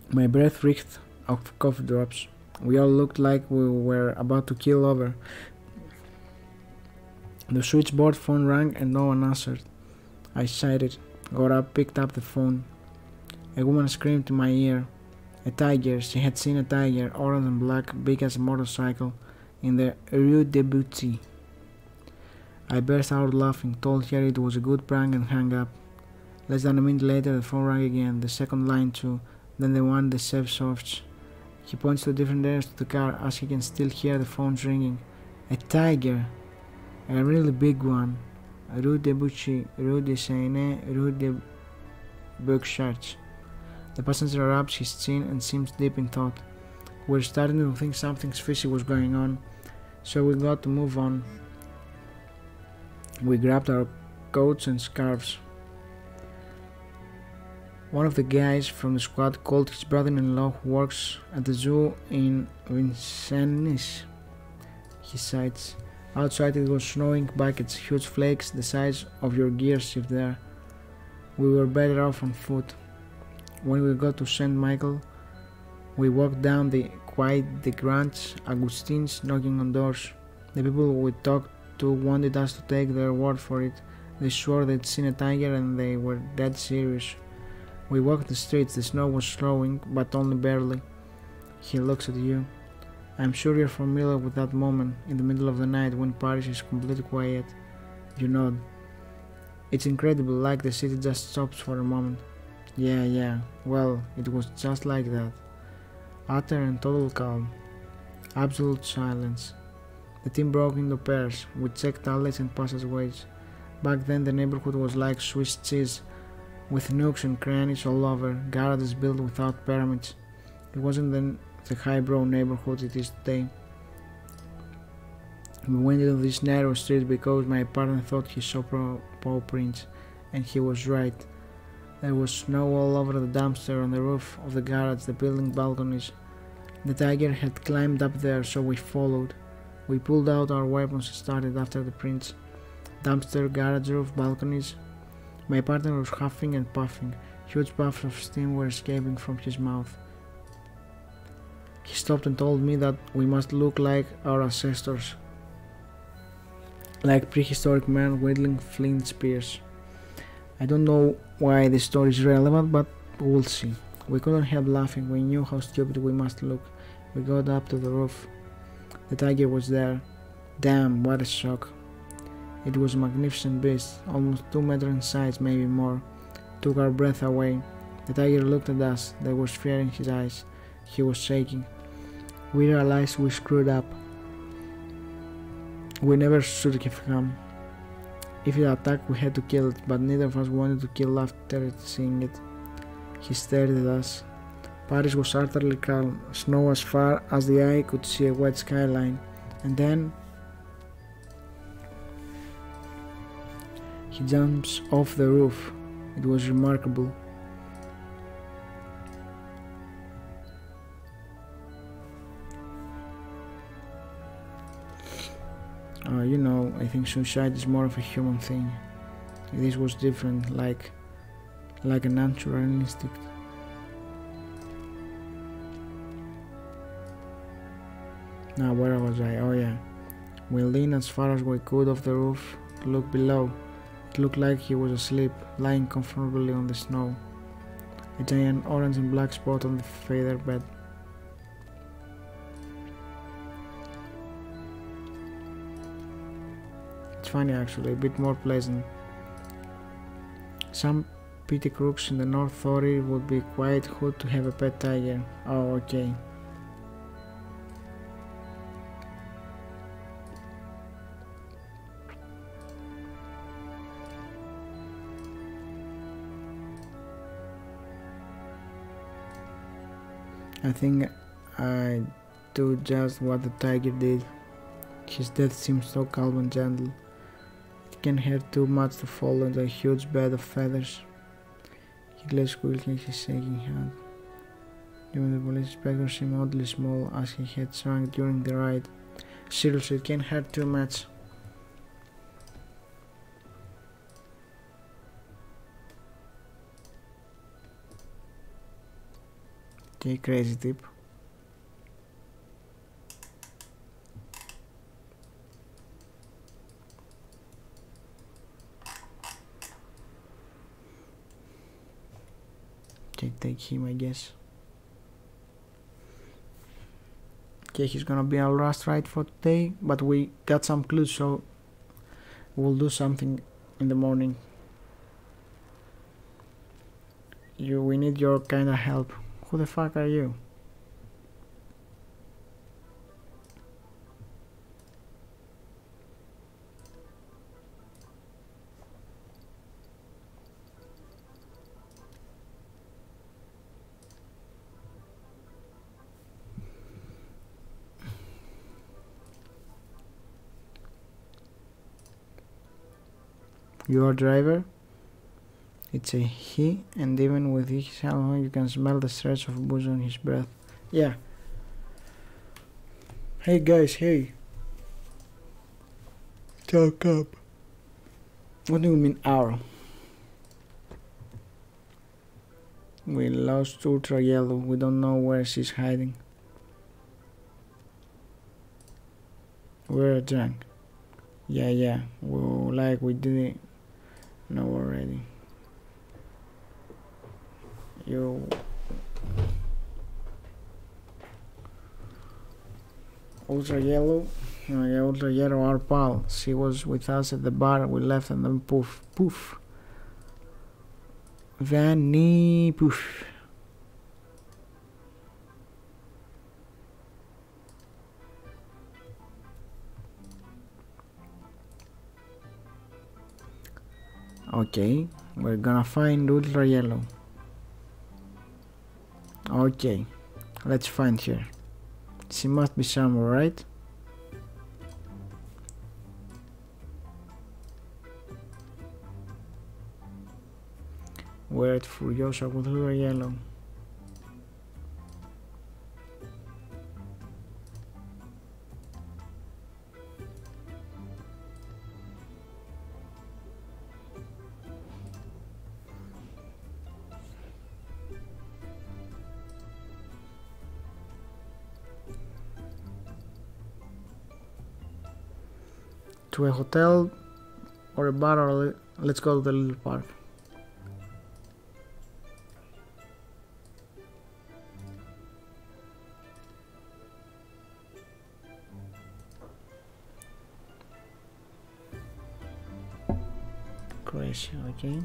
My breath reeked of cough drops. We all looked like we were about to keel over. The switchboard phone rang and no one answered. I sighed, got up, picked up the phone. A woman screamed in my ear. A tiger. She had seen a tiger, orange and black, big as a motorcycle, in the Rue de Bouty. I burst out laughing, told her it was a good prank and hung up. Less than a minute later the phone rang again, the second line too, then the one the chef softs. He points to different areas to the car as he can still hear the phones ringing. A tiger. A really big one. Rue de Bouty, Rue de Seine, Rue de Berkshire. The passenger rubs his chin and seems deep in thought. We're starting to think something fishy was going on, so we got to move on. We grabbed our coats and scarves. One of the guys from the squad called his brother-in-law who works at the zoo in Vincennes. He cites. Outside it was snowing buckets, huge flakes the size of your gear shift there. We were better off on foot. When we got to St. Michael, we walked down the quite the Grands Augustins, knocking on doors. The people we talked to wanted us to take their word for it. They swore they'd seen a tiger and they were dead serious. We walked the streets, the snow was slowing, but only barely. He looks at you. I'm sure you're familiar with that moment, in the middle of the night when Paris is completely quiet. You nod. It's incredible, like the city just stops for a moment. Yeah, well, it was just like that. Utter and total calm. Absolute silence. The team broke into pairs. We checked alleys and passageways. Back then the neighborhood was like Swiss cheese, with nooks and crannies all over, garages built without permits. It wasn't then the highbrow neighborhood it is today. We went into this narrow street because my partner thought he saw paw prints, and he was right. There was snow all over the dumpster, on the roof of the garage, the building balconies. The tiger had climbed up there, so we followed. We pulled out our weapons and started after the prints. Dumpster, garage roof, balconies. My partner was huffing and puffing. Huge puffs of steam were escaping from his mouth. He stopped and told me that we must look like our ancestors, like prehistoric men wielding flint spears. I don't know why this story is relevant, but we'll see. We couldn't help laughing. We knew how stupid we must look. We got up to the roof. The tiger was there. Damn, what a shock. It was a magnificent beast, almost 2 meters in size, maybe more. Took our breath away. The tiger looked at us. There was fear in his eyes. He was shaking. We realized we screwed up. We never should have come. If it attacked, we had to kill it, but neither of us wanted to kill after seeing it. He stared at us. Paris was utterly calm, snow as far as the eye could see, a wet skyline, and then he jumps off the roof. It was remarkable. I think suicide is more of a human thing. This was different, like a natural instinct. Now, where was I? Oh yeah. We leaned as far as we could off the roof to look below. It looked like he was asleep, lying comfortably on the snow. A giant orange and black spot on the feather bed. It's funny actually, a bit more pleasant. Some petty crooks in the north thought it would be quite good to have a pet tiger. Oh, okay. I think I do just what the tiger did. His death seems so calm and gentle. It can't hurt too much to fall into a huge bed of feathers. He glanced quickly at his shaking hand. Even the police inspector seemed oddly small as he had shrunk during the ride. Seriously, it can't hurt too much. Okay, crazy tip. Okay, take him, I guess. Okay, he's gonna be our last ride for today, but we got some clues, so we'll do something in the morning. We need your kind of help. Who the fuck are you? Your driver? It's a he, and even with his helmet you can smell the stretch of booze on his breath. Yeah. Hey guys, hey. Talk up. What do you mean our? We lost Ultra Yellow. We don't know where she's hiding. We're drunk. Yeah. Well, like we didn't know already. You. Ultra Yellow. Yeah, Ultra Yellow, our pal. She was with us at the bar. We left and then poof. Vanny poof. Okay, we're gonna find Ultra Yellow. Okay, let's find her. She must be somewhere, right? We're at Furiosa with Ultra Yellow. To a hotel or a bar, or let's go to the little park. Croatia, okay.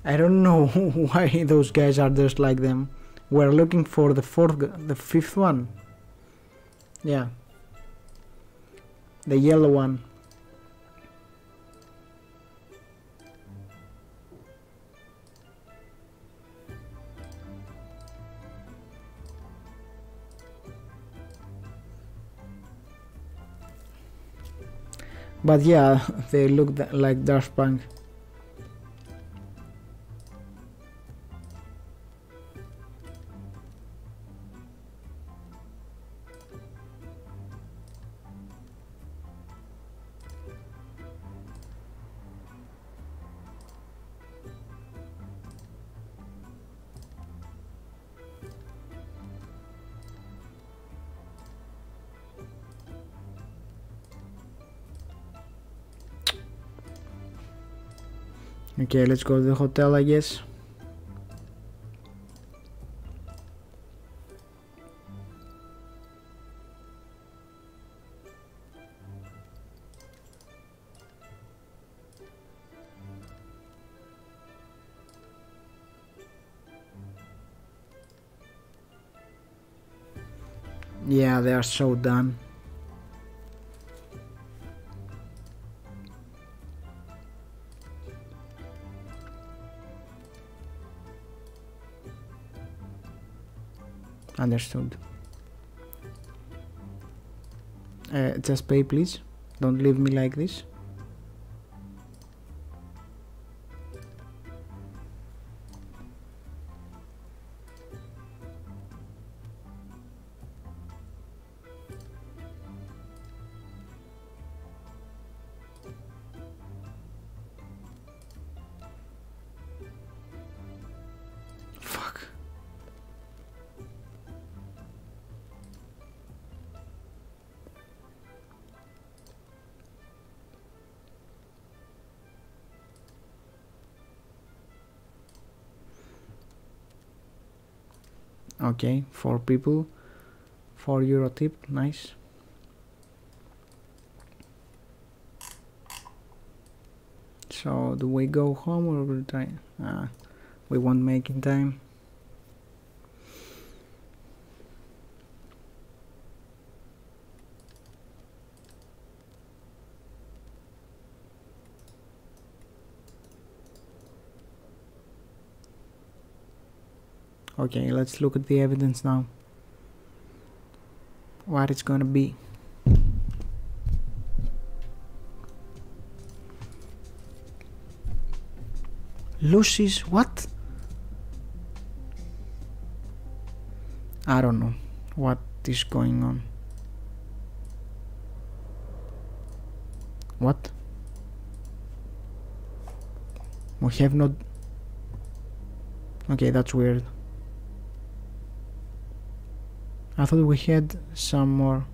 I don't know why those guys are just like them. We're looking for the fifth one. Yeah. The yellow one. But yeah, they look like Daft Punk. Okay, let's go to the hotel, I guess. Yeah, they are so done. Understood. Just pay, please. Don't leave me like this. Fuck. Okay, 4 people, €4 tip, nice. So do we go home or we'll try? We won't make in time. Okay, let's look at the evidence now. What it's gonna be. Lucy's what? I don't know what is going on. What? We have not... Okay, that's weird. I thought we had some more.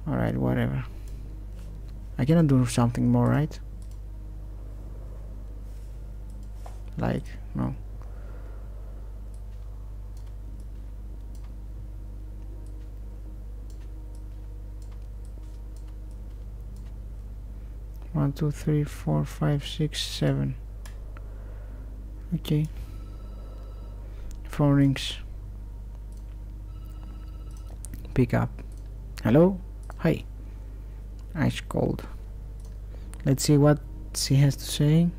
Alright, whatever. I cannot do something more, right? Like, no. One, two, three, four, five, six, 7. Okay. Phone rings. Pick up. Hello? Hi. Ice cold. Let's see what she has to say.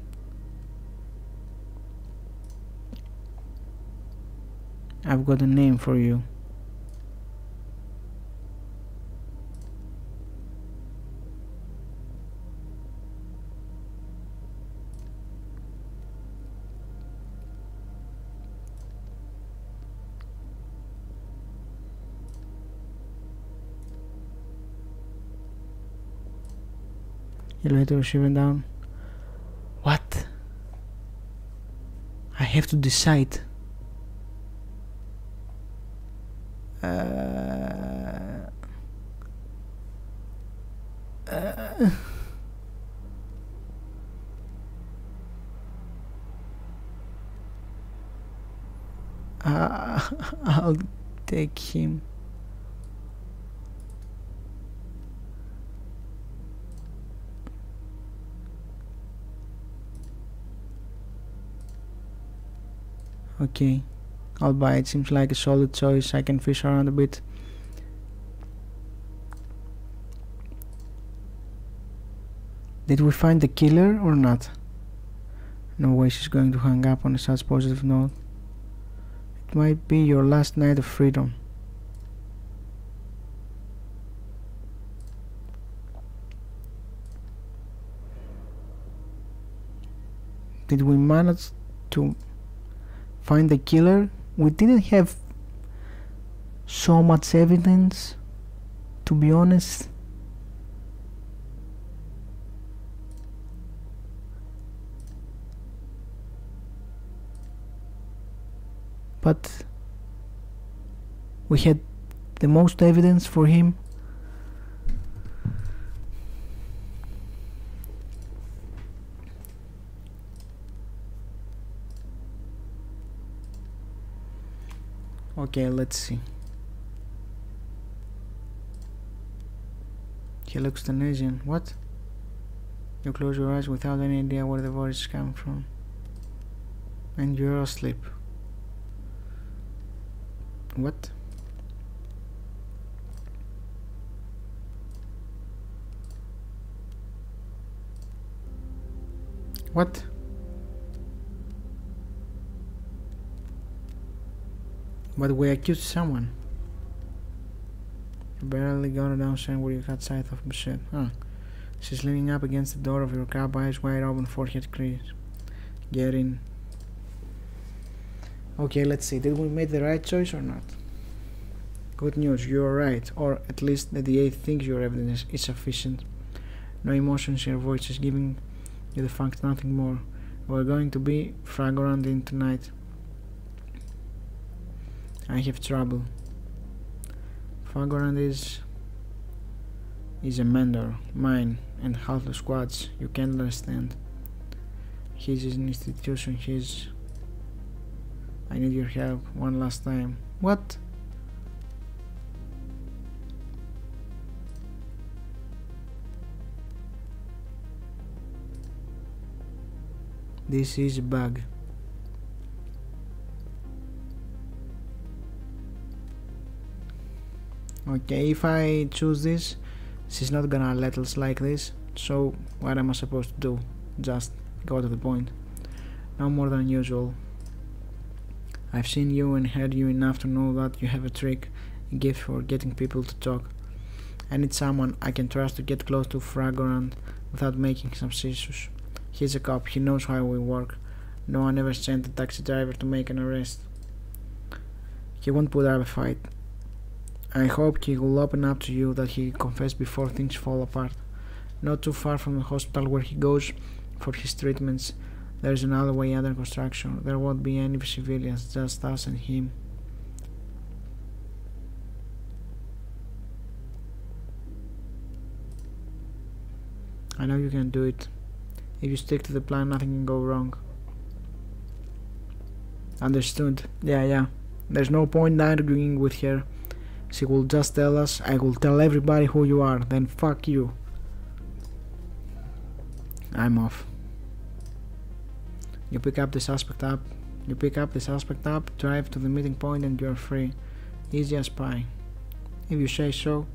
I've got a name for you. Elevator shivering down. What? I have to decide. I'll take him. Okay, I'll buy it. Seems like a solid choice. I can fish around a bit. Did we find the killer or not? No way she's going to hang up on such positive note. It might be your last night of freedom. Did we manage to find the killer? We didn't have so much evidence, to be honest. But we had the most evidence for him. Okay, let's see. He looks Tunisian. What? You close your eyes without any idea where the voice is coming from. And you're asleep. What? What? But we accused someone. You barely got her downstairs where you got sight of Michelle. Huh. She's leaning up against the door of your cab, eyes wide open, forehead creased. Get in. Okay, let's see. Did we make the right choice or not? Good news, you're right. Or at least the DA thinks your evidence is sufficient. No emotions in your voice is giving you the fact, nothing more. We're going to be flagrant in tonight. I have trouble. Flagrant is a mentor, mine, and half the squad's. You can't understand. His is an institution, his... I need your help one last time. What? This is a bug. Okay, if I choose this, she's not gonna let us like this. So what am I supposed to do? Just Go to the point. No more than usual. I've seen you and heard you enough to know that you have a trick, a gift for getting people to talk. I need someone I can trust to get close to Fragorant without making him suspicious. He's a cop, he knows how we work. No one ever sent a taxi driver to make an arrest. He won't put up a fight. I hope he will open up to you that he confessed before things fall apart. Not too far from the hospital where he goes for his treatments, there is an alleyway under construction. There won't be any civilians, just us and him. I know you can do it. If you stick to the plan, nothing can go wrong. Understood. Yeah. There's no point arguing with her. She will just tell us, I will tell everybody who you are, then fuck you. I'm off. You pick up the suspect up, drive to the meeting point and you're free. Easy as pie. If you say so.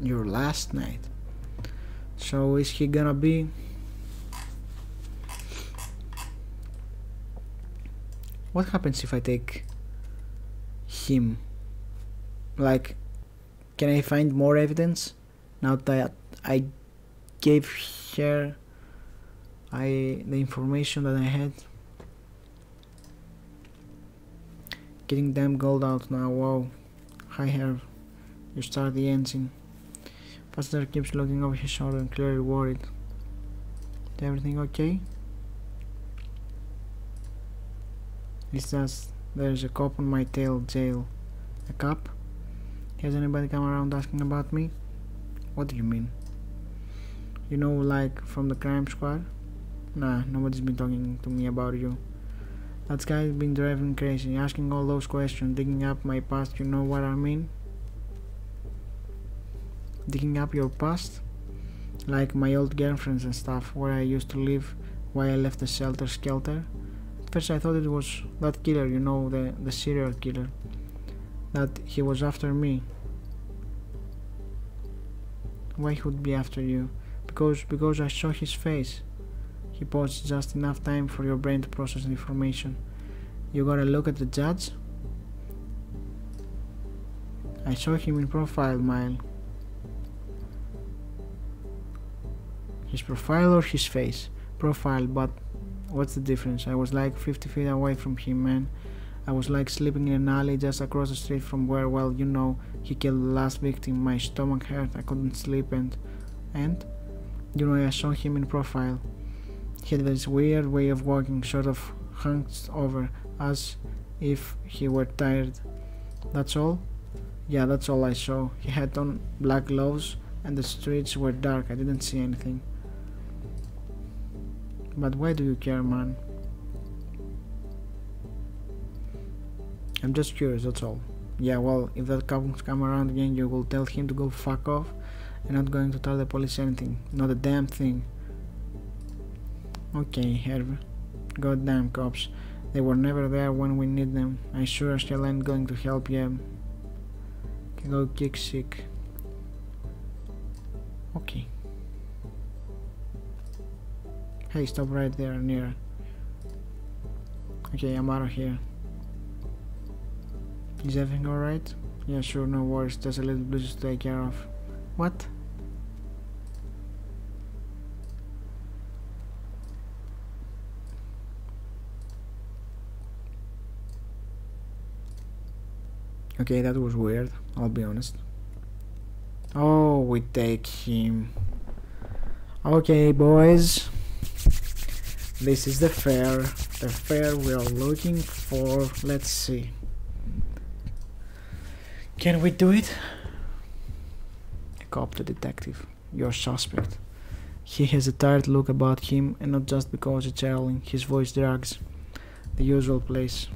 Your last night. So is he gonna be? What happens if I take him? Like, can I find more evidence now that I gave her the information that I had? Getting damn gold out now. Wow. Hi Herb. You start the engine. Passenger keeps looking over his shoulder and clearly worried. Is everything okay? It's just there's a cop on my tail, jail. A cop? Has anybody come around asking about me? What do you mean? You know, like from the crime squad? Nah, nobody's been talking to me about you. That guy's been driving crazy, asking all those questions, digging up my past, you know what I mean? Digging up your past? Like my old girlfriends and stuff, where I used to live, why I left the shelter skelter. At first I thought it was that killer, you know, the serial killer. That he was after me. Why he would be after you? Because I saw his face. He paused just enough time for your brain to process the information. You gotta look at the judge? I saw him in profile, Mile. His profile or his face? Profile, but what's the difference? I was like 50 feet away from him, man. I was like sleeping in an alley just across the street from where, well, you know, he killed the last victim. My stomach hurt, I couldn't sleep and you know, I saw him in profile. He had this weird way of walking, sort of hunched over, as if he were tired. That's all? Yeah, that's all I saw. He had on black gloves and the streets were dark. I didn't see anything. But why do you care, man? I'm just curious, that's all. Yeah, well, if that cop comes around again, you will tell him to go fuck off. You're not going to tell the police anything. Not a damn thing. Okay, Herb. Goddamn cops. They were never there when we need them. I sure as hell ain't going to help you. Can go kick sick. Okay. Hey, stop right there, near. Okay, I'm out of here. Is everything alright? Yeah, sure, no worries. Just a little business to take care of. What? Okay, that was weird, I'll be honest. Oh, we take him. Okay, boys. This is the fare we are looking for. Let's see. Can we do it? A cop to detective. Your suspect. He has a tired look about him, and not just because it's early. His voice drags. The usual place.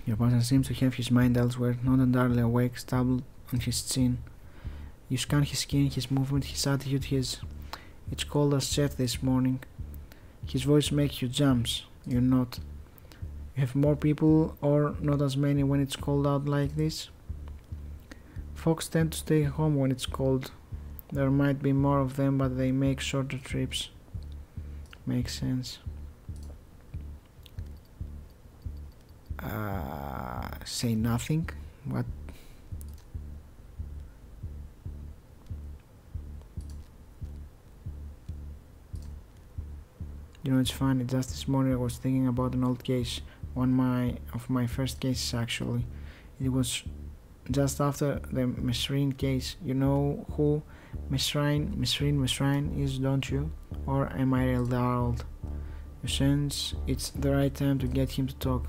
Your partner seems to have his mind elsewhere, not entirely awake, stubble on his chin. You scan his skin, his movement, his attitude, his... It's cold as chef this morning. His voice makes you jumps. You're not. You have more people or not as many when it's cold out like this? Folks tend to stay home when it's cold. There might be more of them, but they make shorter trips. Makes sense. Say nothing? What? You know, it's funny, just this morning I was thinking about an old case, of my first cases actually. It was just after the Mesrine case. You know who Mesrine is, don't you? Or am I real old? You sense it's the right time to get him to talk.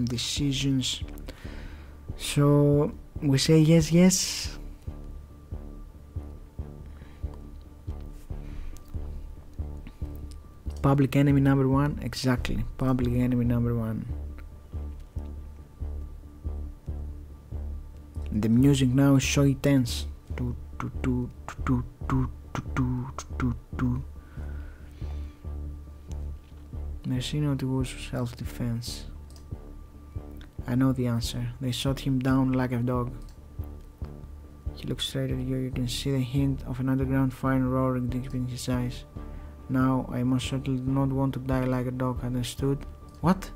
Decisions. So we say yes. Public enemy number one, exactly. Public enemy number one. The music now is so intense. Mercenary was self-defense. I know the answer. They shot him down like a dog. He looks straight at you. You can see the hint of an underground fire roaring deep in his eyes. Now, I most certainly do not want to die like a dog, understood? What?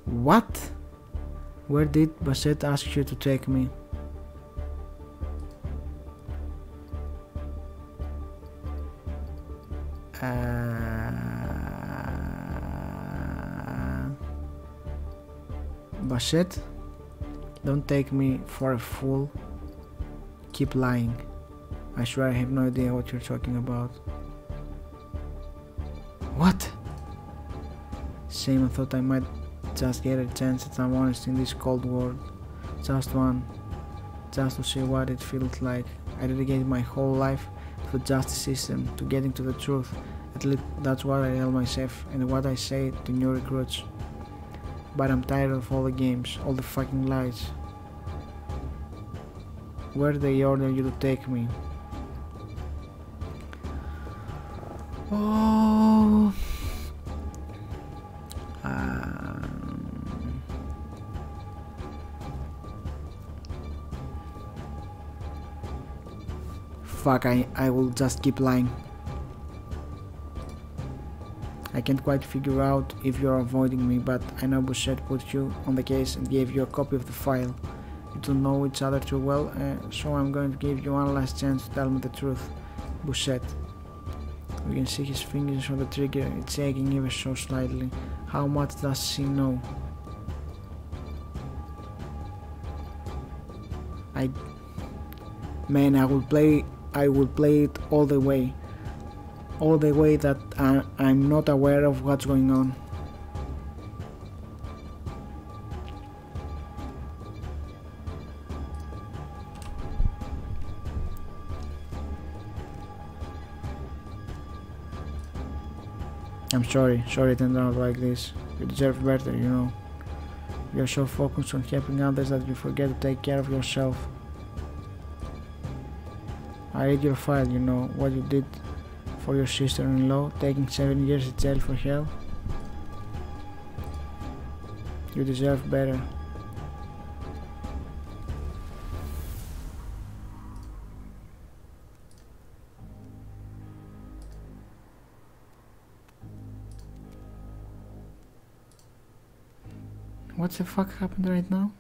What? Where did Bassett ask you to take me? Bassett? Don't take me for a fool. Keep lying. I swear I have no idea what you're talking about. What? Same, I thought I might just get a chance at some honesty in this cold world. Just one. Just to see what it feels like. I dedicated my whole life to the justice system, to getting to the truth. At least that's what I tell myself and what I say to new recruits. But I'm tired of all the games, all the fucking lies. Where they order you to take me? Oh. Fuck, I will just keep lying. I can't quite figure out if you're avoiding me, but I know Bouchette put you on the case and gave you a copy of the file. You don't know each other too well, so I'm going to give you one last chance to tell me the truth. Bouchette. We can see his fingers on the trigger, it's aching ever so slightly. How much does he know? Man, I will play it all the way that I'm not aware of what's going on. I'm sorry it turned out like this. You deserve better, you know. You're so focused on helping others that you forget to take care of yourself. I read your file, you know, what you did for your sister-in-law, taking 7 years in jail for her. You deserve better. What the fuck happened right now?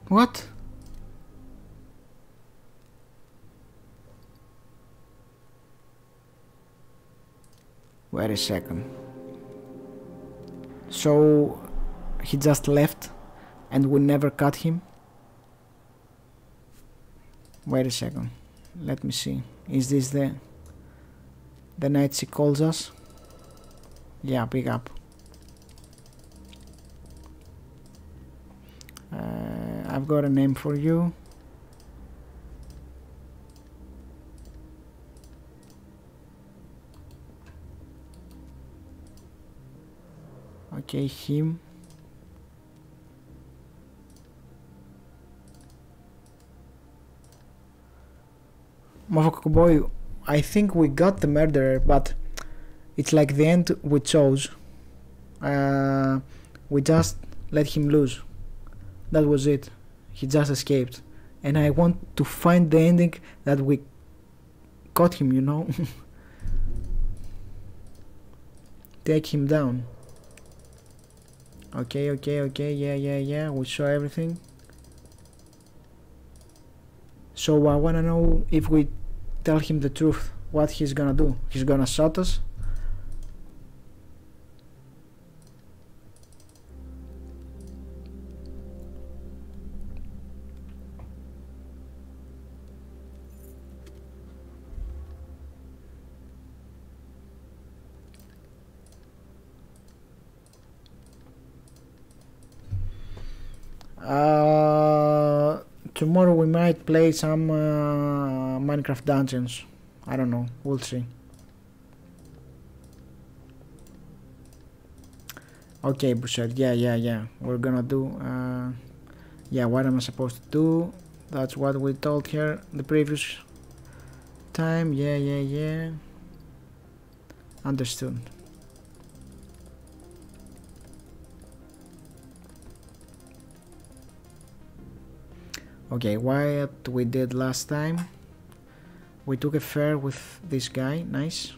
What? Wait a second. So he just left and we never cut him? Wait a second. Let me see. Is this the night she calls us? Yeah, pick up. I've got a name for you. Okay, him. Motherfucker boy, I think we got the murderer, but it's like the end we chose. We just let him lose. That was it. He just escaped. And I want to find the ending that we caught him, you know? Take him down. Okay, yeah, we saw everything. So I wanna know if we tell him the truth, what he's gonna do. He's gonna shot us. Tomorrow we might play some Minecraft dungeons. I don't know, we'll see. Okay, Bussard, yeah. We're gonna do, yeah, what am I supposed to do? That's what we told her the previous time. Yeah. Understood. Okay, what we did last time, we took a fair with this guy. Nice.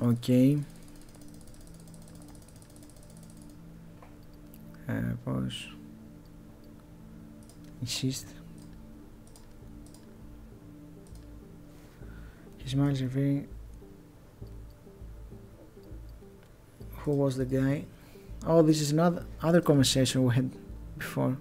Okay. Pause. Insist. His smiles are very... Who was the guy? Oh, this is another other conversation we had before.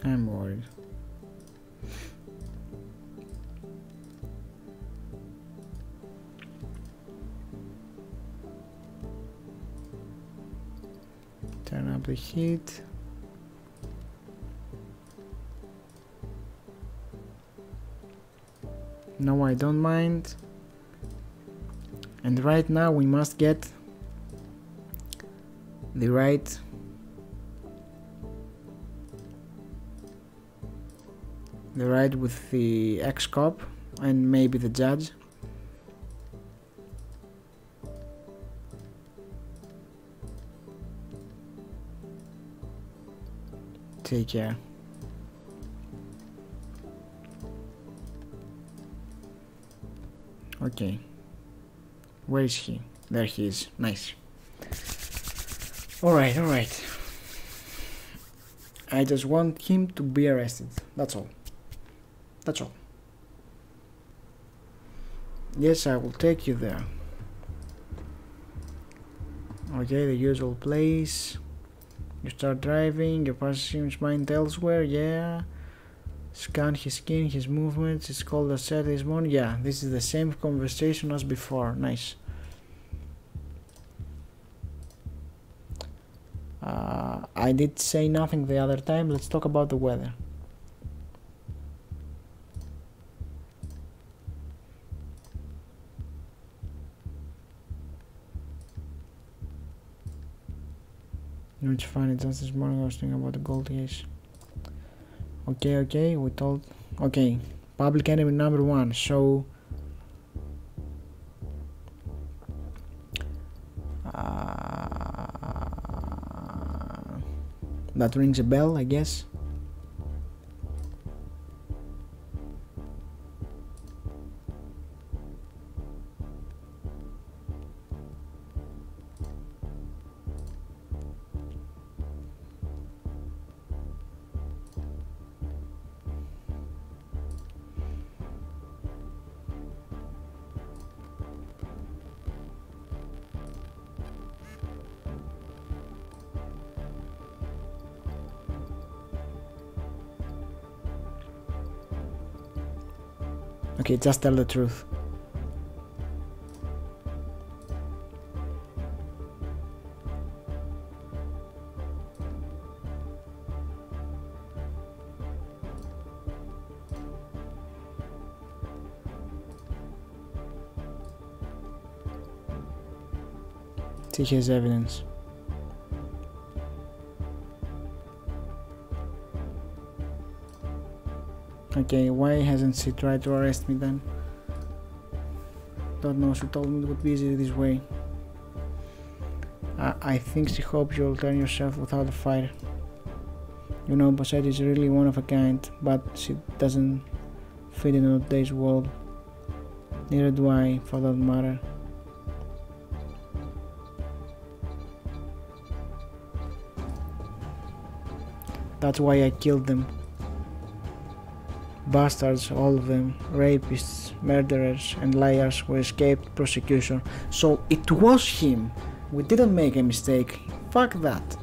I'm worried. Turn up the heat. No, I don't mind. And right now we must get the right with the ex-cop and maybe the judge. Take care. Okay. Where is he? There he is. Nice. Alright. I just want him to be arrested. That's all. Yes, I will take you there. Okay, the usual place. You start driving, your person seems mind elsewhere, yeah. Scan his skin, his movements, it's called a set this morning. Yeah, this is the same conversation as before. Nice. I did say nothing the other time. Let's talk about the weather. You know, it's funny, just this morning I was thinking about the gold case. Okay, we told... Okay, public enemy number 1, so... that rings a bell, I guess. Okay, just tell the truth. He has evidence. Okay, why hasn't she tried to arrest me then? Don't know, she told me it would be easy this way. I think she hopes you'll turn yourself without a fight. You know, Bosette is really one of a kind, but she doesn't fit in today's world. Neither do I, for that matter. That's why I killed them. Bastards, all of them, rapists, murderers and liars who escaped prosecution. So it was him. We didn't make a mistake. Fuck that.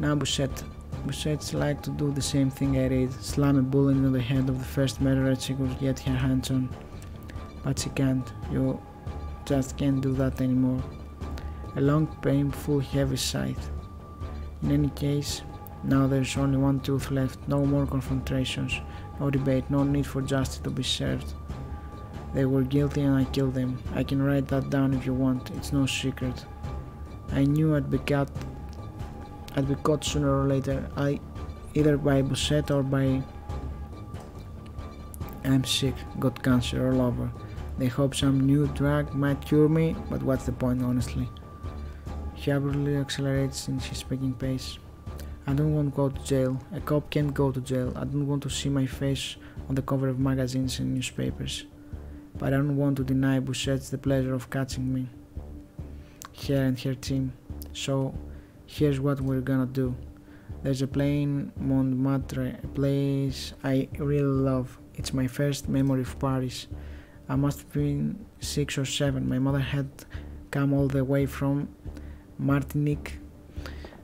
Now Bosette's like to do the same thing I did, slam a bullet into the head of the first murderer she could get her hands on. But she can't. You just can't do that anymore. A long, painful, heavy sight. In any case, now there's only one truth left, no more confrontations, no debate, no need for justice to be served. They were guilty and I killed them. I can write that down if you want, it's no secret. I knew I'd be caught sooner or later, either by Bosette or by... I'm sick, got cancer all over. They hope some new drug might cure me, but what's the point honestly? He abruptly accelerates in his speaking pace. I don't want to go to jail. A cop can't go to jail. I don't want to see my face on the cover of magazines and newspapers. But I don't want to deny Bosette the pleasure of catching me. Her and her team. So, here's what we're gonna do. There's a play in Montmartre, a place I really love. It's my first memory of Paris. I must have been 6 or 7. My mother had come all the way from Martinique.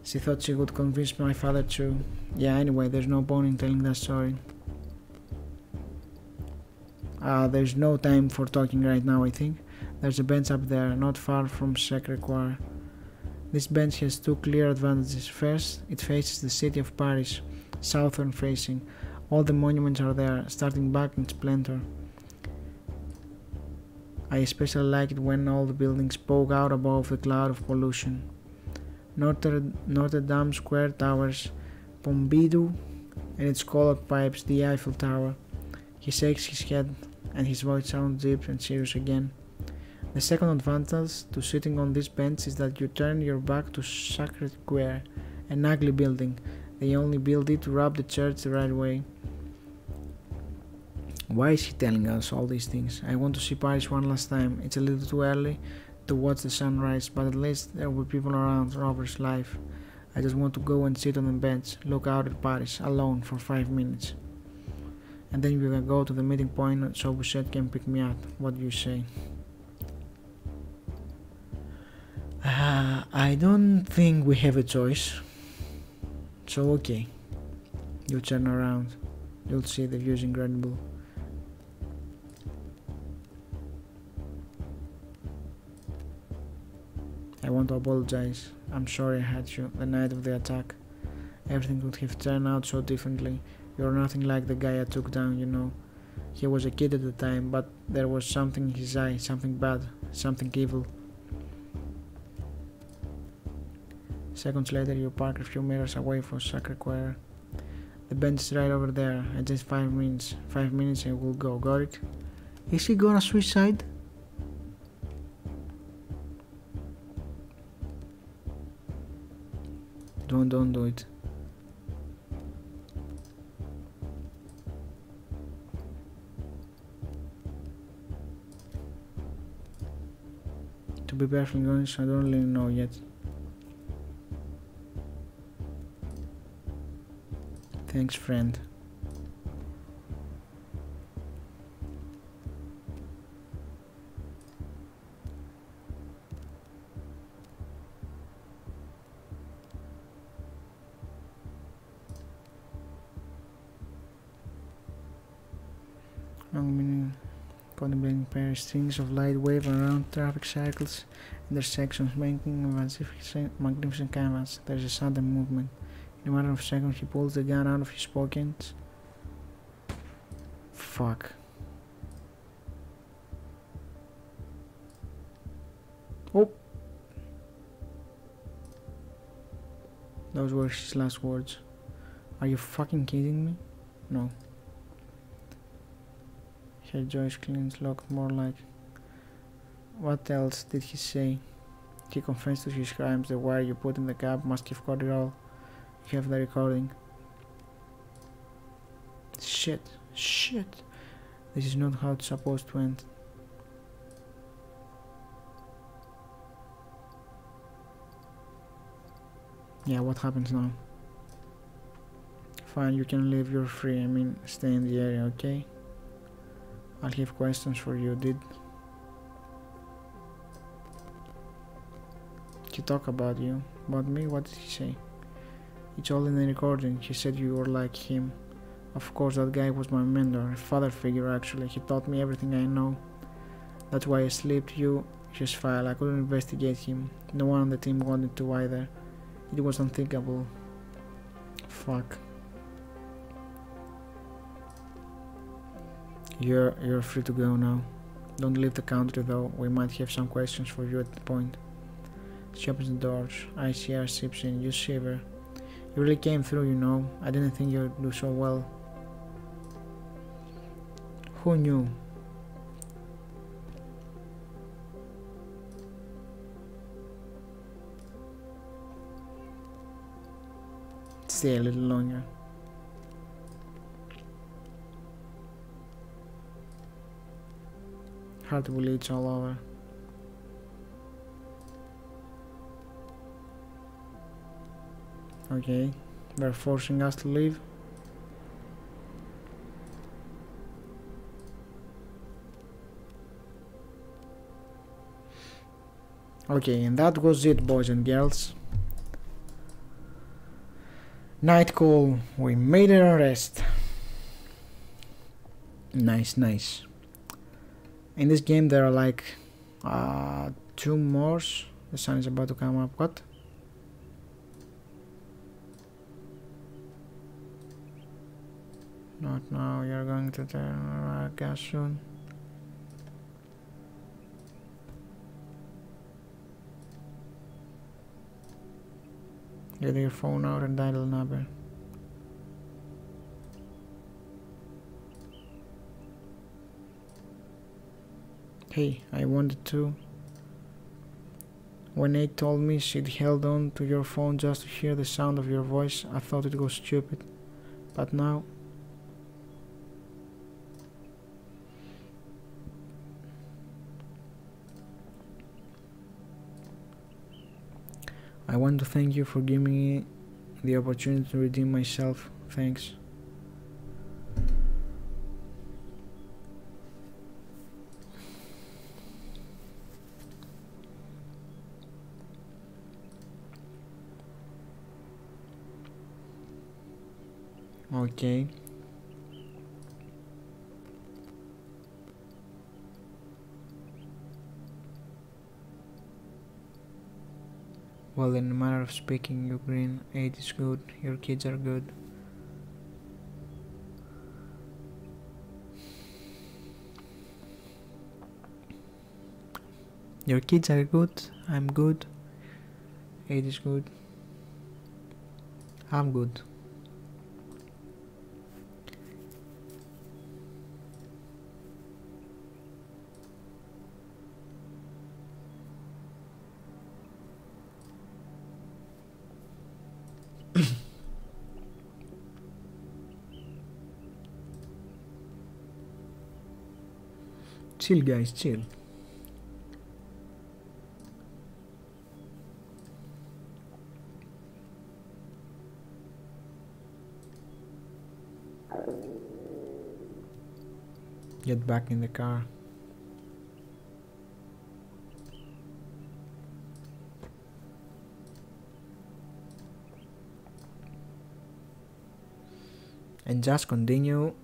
She thought she would convince my father to... Yeah, anyway, there's no point in telling that story. There's no time for talking right now, I think. There's a bench up there, not far from Sacré-Cœur. This bench has two clear advantages. First, it faces the city of Paris, southern facing. All the monuments are there, starting back in splendor. I especially like it when all the buildings poke out above the cloud of pollution. Notre Dame Square towers, Pompidou and its colored pipes, the Eiffel Tower. He shakes his head and his voice sounds deep and serious again. The second advantage to sitting on this bench is that you turn your back to Sacré-Cœur, an ugly building. They only built it to rub the church the right way. Why is he telling us all these things? I want to see Paris one last time. It's a little too early to watch the sunrise, but at least there will be people around Robert's life. I just want to go and sit on the bench, look out at Paris, alone for 5 minutes. And then we can go to the meeting point so Bosette can pick me up. What do you say? I don't think we have a choice. So okay. You turn around. You'll see the view's incredible. I want to apologize. I'm sorry I had you the night of the attack. Everything could have turned out so differently. You're nothing like the guy I took down, you know. He was a kid at the time, but there was something in his eye, something bad, something evil. Seconds later, you park a few meters away from Sacré-Cœur. The bench is right over there. I just 5 minutes. 5 minutes and we'll go. Got it? Is he gonna suicide? Don't do it. To be perfectly honest, I don't really know yet. Thanks, friend. Long meaning contemplating pair strings of light wave around traffic circles, intersections, making a magnificent canvas. There is a sudden movement. In a matter of seconds, he pulls the gun out of his pocket. Fuck. Oh! Those were his last words. Are you fucking kidding me? No. Her Joyce cleans looked more like... What else did he say? He confessed to his crimes. The wire you put in the cab must have caught it all. You have the recording. Shit. Shit. This is not how it's supposed to end. Yeah, what happens now? Fine, you can leave, you're free. I mean, stay in the area, okay? I'll have questions for you, did he talk about you? About me? What did he say? It's all in the recording. He said you were like him. Of course, that guy was my mentor, a father figure actually. He taught me everything I know. That's why I slipped you his file. I couldn't investigate him. No one on the team wanted to either. It was unthinkable. Fuck. You're free to go now. Don't leave the country though. We might have some questions for you at the point. She opens the doors. ICR sips in. You shiver. You really came through, you know. I didn't think you'd do so well. Who knew? Stay a little longer. Hard to believe it's all over. Okay, they're forcing us to leave. Okay, and that was it, boys and girls. Night call. We made an arrest. Nice, nice. In this game there are like 2 more. The sun is about to come up. What? Not now. You're going to turn gas soon. Get your phone out and dial the number. Hey, I wanted to. When Nate told me she'd held on to your phone just to hear the sound of your voice, I thought it was stupid. But now... I want to thank you for giving me the opportunity to redeem myself. Thanks. Okay. Well, in a manner of speaking, you grin. 8 is good. Your kids are good. Your kids are good. I'm good. 8 is good. I'm good. Chill, guys, chill. Get back in the car. And just continue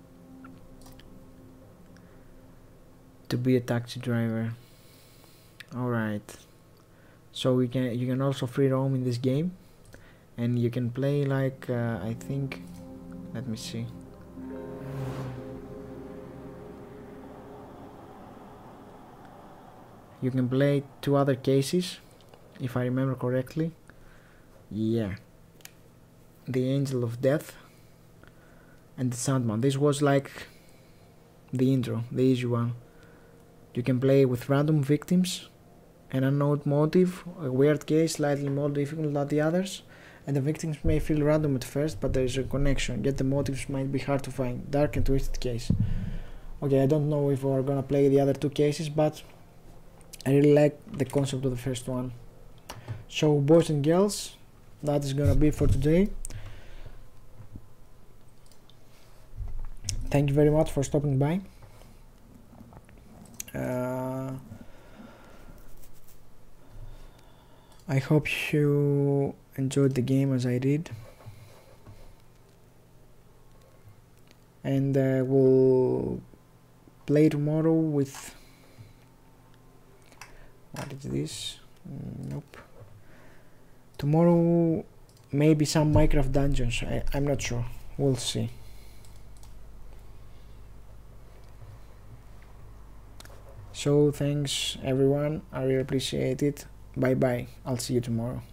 to be a taxi driver. Alright, so you can also free roam in this game, and you can play like I think, let me see, you can play 2 other cases if I remember correctly. Yeah, the Angel of Death and the Sandman. This was like the intro, the easy one. You can play with random victims, an unknown motive, a weird case slightly more difficult than the others, and the victims may feel random at first, but there is a connection, yet the motives might be hard to find. Dark and twisted case. Okay, I don't know if we're gonna play the other 2 cases, but I really like the concept of the first one. So boys and girls, that is gonna be for today. Thank you very much for stopping by. I hope you enjoyed the game as I did, and we'll play tomorrow with, what is this? Nope. Tomorrow maybe some Minecraft dungeons, I'm not sure, we'll see. So thanks everyone, I really appreciate it. Bye bye, I'll see you tomorrow.